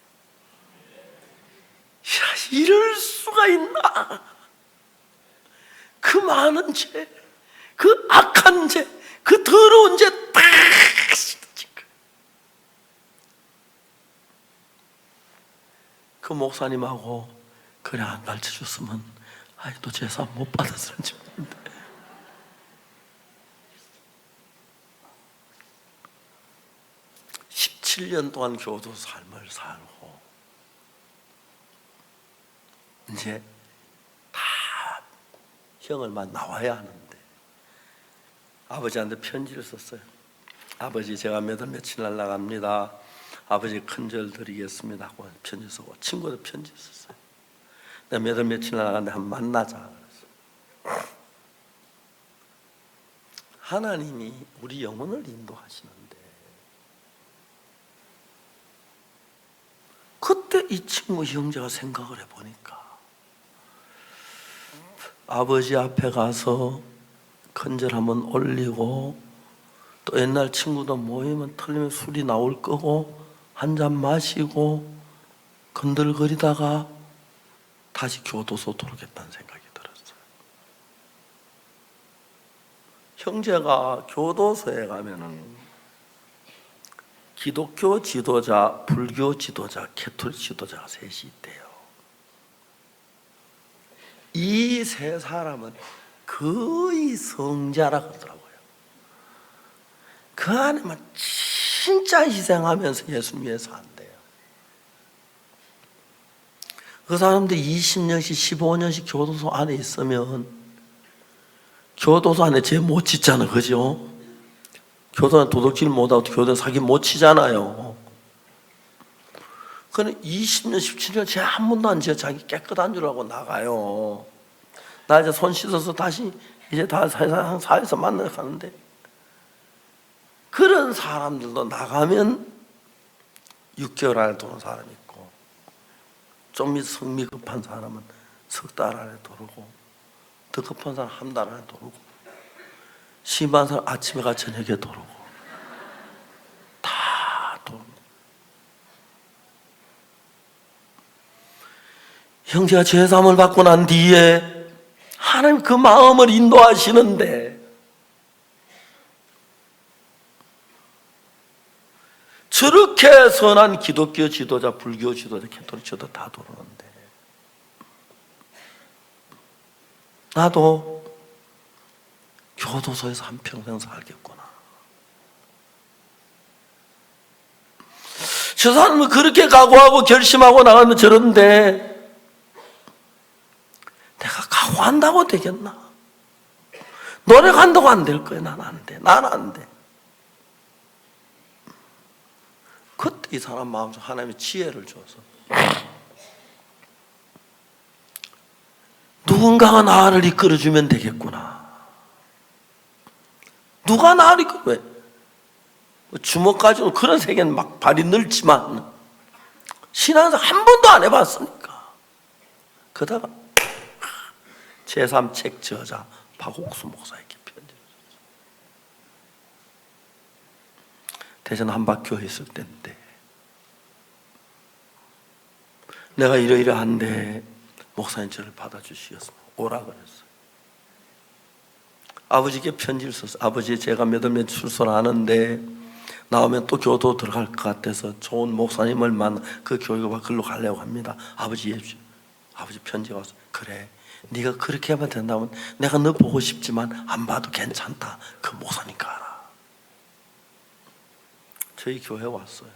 야, 이럴 수가 있나? 그 많은 죄, 그 악한 죄, 그 더러운 죄 다 씻어진 거예요. 그 목사님하고 그래 안 가르쳐줬으면 아직도 제사 못 받았을지 모르는데 17년 동안 교도 삶을 살고 이제 다 형을만 나와야 하는데 아버지한테 편지를 썼어요. 아버지, 제가 몇 월 며칠 날 나갑니다. 아버지 큰절 드리겠습니다 하고 편지 쓰고, 친구도 편지 썼어요. 내가 몇 월 며칠 날 나가는데 한번 만나자 그랬어요. 하나님이 우리 영혼을 인도하시는데 그때 이 친구 형제가 생각을 해보니까 아버지 앞에 가서 큰절 한번 올리고 또 옛날 친구도 모이면 틀리면 술이 나올 거고 한 잔 마시고 건들거리다가 다시 교도소 돌아오겠다는 생각이 들었어요. 형제가 교도소에 가면은 기독교 지도자, 불교 지도자, 캐톨릭 지도자가 셋이 있대요. 이 세 사람은 거의 성자라 그러더라고요. 그 안에만 진짜 희생하면서 예수님 위해서 한대요. 그 사람들 20년씩 15년씩 교도소 안에 있으면 교도소 안에 죄 못 짓잖아, 그죠? 교도는 도둑질 못하고 교도는 사기 못 치잖아요. 그는 20년, 17년 죄 한 번도 안 지어 자기 깨끗한 줄 알고 나가요. 나 이제 손 씻어서 다시 이제 다 사회에서 만나러 가는데 그런 사람들도 나가면 6개월 안에 도는 사람이 있고 좀 성미 급한 사람은 석 달 안에 도르고 더 급한 사람 한 달 안에 도르고 심한 사람 아침에 가 저녁에 도르고 다 도릅니다. 형제가 죄사함을 받고 난 뒤에 하나님 그 마음을 인도하시는데 저렇게 선한 기독교 지도자, 불교 지도자, 캐톨릭 지도자 다 도르는데 나도 교도소에서 한평생 살겠구나. 저 사람은 그렇게 각오하고 결심하고 나가면 저런데 내가 각오한다고 되겠나? 노력한다고 안 될 거야. 난 안 돼. 난 안 돼. 그때 이 사람 마음속 하나님이 지혜를 줘서 누군가가 나를 이끌어주면 되겠구나. 누가 나를 이끌어? 왜? 주먹 가지고 그런 세계는 막 발이 넓지만 신앙생활 한 번도 안 해봤으니까. 그러다가 제3책 저자 박옥수 목사에게 편지를 줬어요. 대전 한박교회 있을 때인데 내가 이러이러한데 목사님 저를 받아주시겠습니다. 오라 그랬어요. 아버지께 편지를 썼어요. 아버지, 제가 몇 월 며칠 출소하는데 나오면 또 교도 들어갈 것 같아서 좋은 목사님을 만나 그 교육과 글로 가려고 합니다. 아버지 편지가 왔어요. 그래, 네가 그렇게 하면 된다면 내가 너 보고 싶지만 안 봐도 괜찮다. 그 목사님 가라. 저희 교회 왔어요.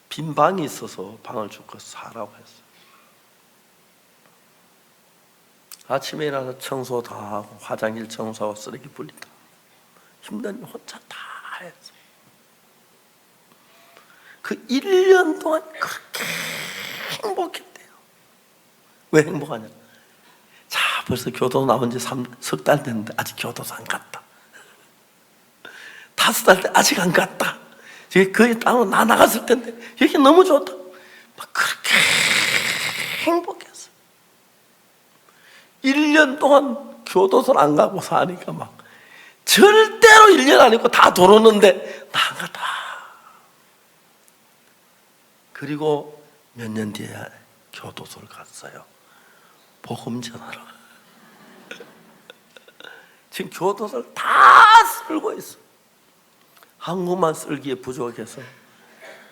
빈 방이 있어서 방을 주고 살라고 했어요. 아침에 일어나서 청소 다 하고 화장실 청소하고 쓰레기 분리다 힘든 일 혼자 다 했어. 그 1년 동안 그렇게 행복했대요. 왜 행복하냐? 자, 벌써 교도 나온 지 석 달 됐는데 아직 교도소 안 갔다. 5달 때 아직 안 갔다. 거기 나 나갔을 텐데 여기 너무 좋다. 막 그렇게 행복했어. 1년 동안 교도소를 안 가고 사니까 막 절대로 1년 안 있고 다 돌았는데 나 안 갔다. 그리고 몇 년 뒤에 교도소를 갔어요. 복음 전하러. 지금 교도소를 다 쓸고 있어. 한국만 쓸기에 부족해서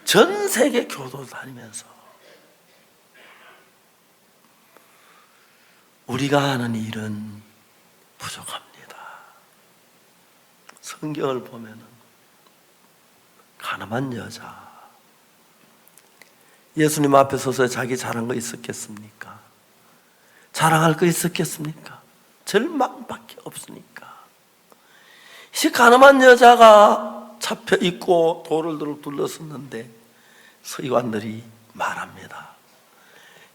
전 세계 교도 다니면서 우리가 하는 일은 부족합니다. 성경을 보면은 가늠한 여자, 예수님 앞에 서서 자기 잘한 거 있었겠습니까? 자랑할 거 있었겠습니까? 절망밖에 없으니까. 이 가늠한 여자가 잡혀 있고 돌을 둘러섰는데 서기관들이 말합니다.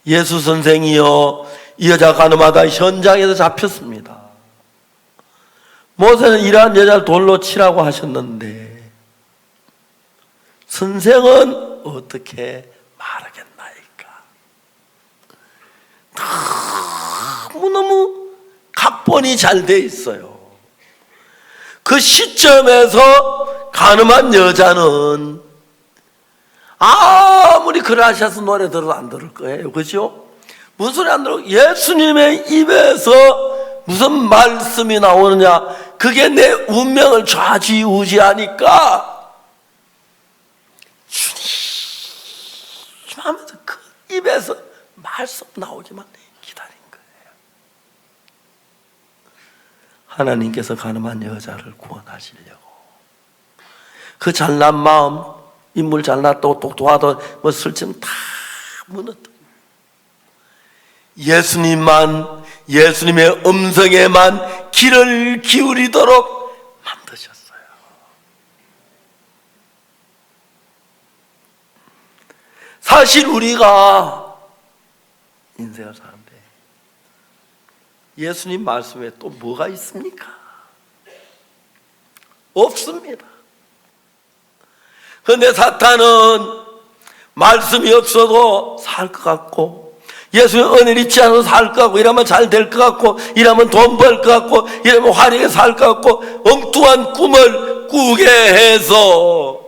예수 선생이여, 이 여자 가늠하다 현장에서 잡혔습니다. 모세는 이러한 여자를 돌로 치라고 하셨는데 선생은 어떻게 말하겠나이까? 너무너무 각본이 잘 돼 있어요. 그 시점에서 가늠한 여자는 아무리 그라시아스 노래 들어도 안 들을 거예요. 그죠? 무슨 소리 안 들어? 예수님의 입에서 무슨 말씀이 나오느냐, 그게 내 운명을 좌지우지하니까 주님 하면서 그 입에서 말씀 나오기만 기다린 거예요. 하나님께서 가늠한 여자를 구원하시려고 그 잘난 마음, 인물 잘났다고 똑똑하다 뭐 술집 다 무너뜨려 예수님의 음성에만 귀를 기울이도록 만드셨어요. 사실 우리가 인생을 사는데 예수님 말씀에 또 뭐가 있습니까? 없습니다. 그런데 사탄은 말씀이 없어도 살 것 같고, 예수의 은혜를 잊지 않아도 살 것 같고, 이러면 잘 될 것 같고, 이러면 돈 벌 것 같고, 이러면 화려하게 살 것 같고, 엉뚱한 꿈을 꾸게 해서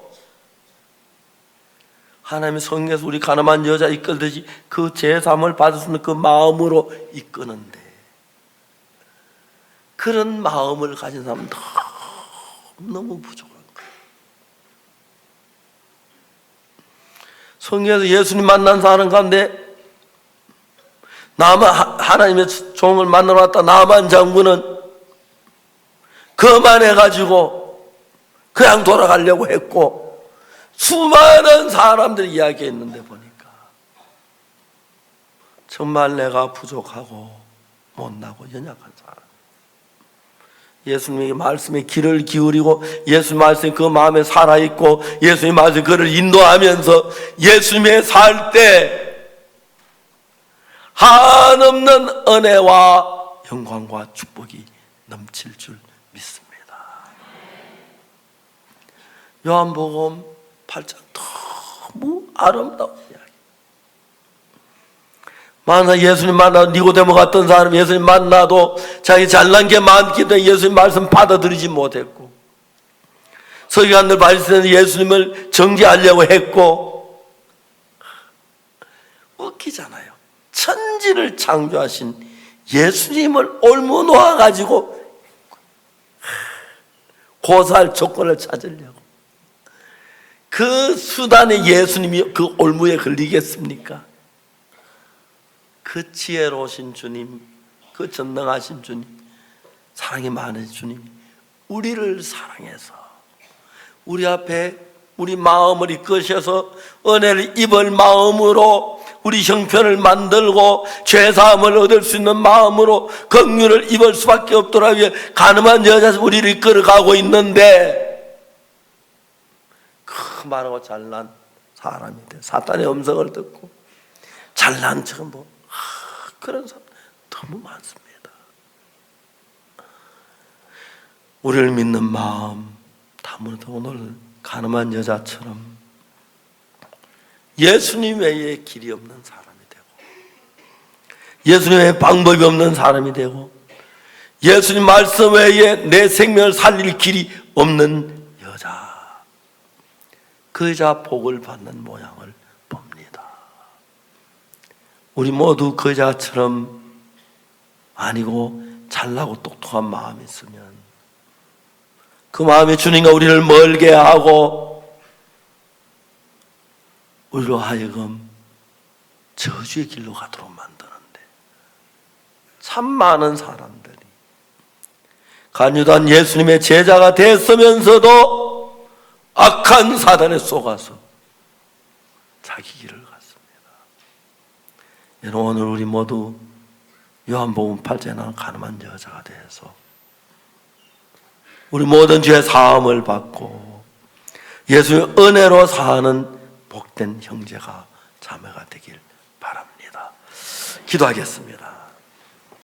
하나님의 성령에서 우리 가늠한 여자 이끌듯이 그 제사함을 받을 수 있는 그 마음으로 이끄는데, 그런 마음을 가진 사람은 너무 부족한 거예요. 성경에서 예수님 만난 사람 가운데 하나님의 종을 만나러 왔다 나만 장군은 그만해가지고 그냥 돌아가려고 했고, 수많은 사람들이 이야기했는데 보니까 정말 내가 부족하고 못나고 연약한 사람, 예수님의 말씀에 귀를 기울이고 예수님 말씀이 그 마음에 살아있고 예수님 말씀이 그를 인도하면서 예수님의 살 때 한없는 은혜와 영광과 축복이 넘칠 줄 믿습니다. 요한복음 8장 너무 아름다운 이야기. 만나 예수님 만나도 니고데모 같은 사람 예수님 만나도 자기 잘난 게 많기 때문에 예수님 말씀 받아들이지 못했고, 서기관들 바리새인은 예수님을 정죄하려고 했고, 웃기잖아요. 천지를 창조하신 예수님을 올무 놓아가지고 고사할 조건을 찾으려고, 그 수단에 예수님이 그 올무에 걸리겠습니까? 그 지혜로우신 주님, 그 전능하신 주님, 사랑이 많은 주님, 우리를 사랑해서 우리 앞에 우리 마음을 이끄셔서 은혜를 입을 마음으로 우리 형편을 만들고 죄사함을 얻을 수 있는 마음으로 긍휼을 입을 수밖에 없도록 위해 가늠한 여자 우리를 이끌어가고 있는데, 그 많고 잘난 사람이 돼 사탄의 음성을 듣고 잘난 척은 그런 사람 너무 많습니다. 우리를 믿는 마음 다무도 오늘 가늠한 여자처럼 예수님 외에 길이 없는 사람이 되고, 예수님 외에 방법이 없는 사람이 되고, 예수님 말씀 외에 내 생명을 살릴 길이 없는 여자, 그 여자 복을 받는 모양을 봅니다. 우리 모두 그 여자처럼 아니고 잘나고 똑똑한 마음이 있으면 그 마음이 주님과 우리를 멀게 하고 우리로 하여금 저주의 길로 가도록 만드는데, 참 많은 사람들이 간유단 예수님의 제자가 됐으면서도 악한 사단에 속아서 자기 길을 갔습니다. 여러분, 오늘 우리 모두 요한복음 8장에 나온 가늠한 여자가 돼서 우리 모든 죄 사함을 받고 예수의 은혜로 사는 복된 형제가 자매가 되길 바랍니다. 기도하겠습니다.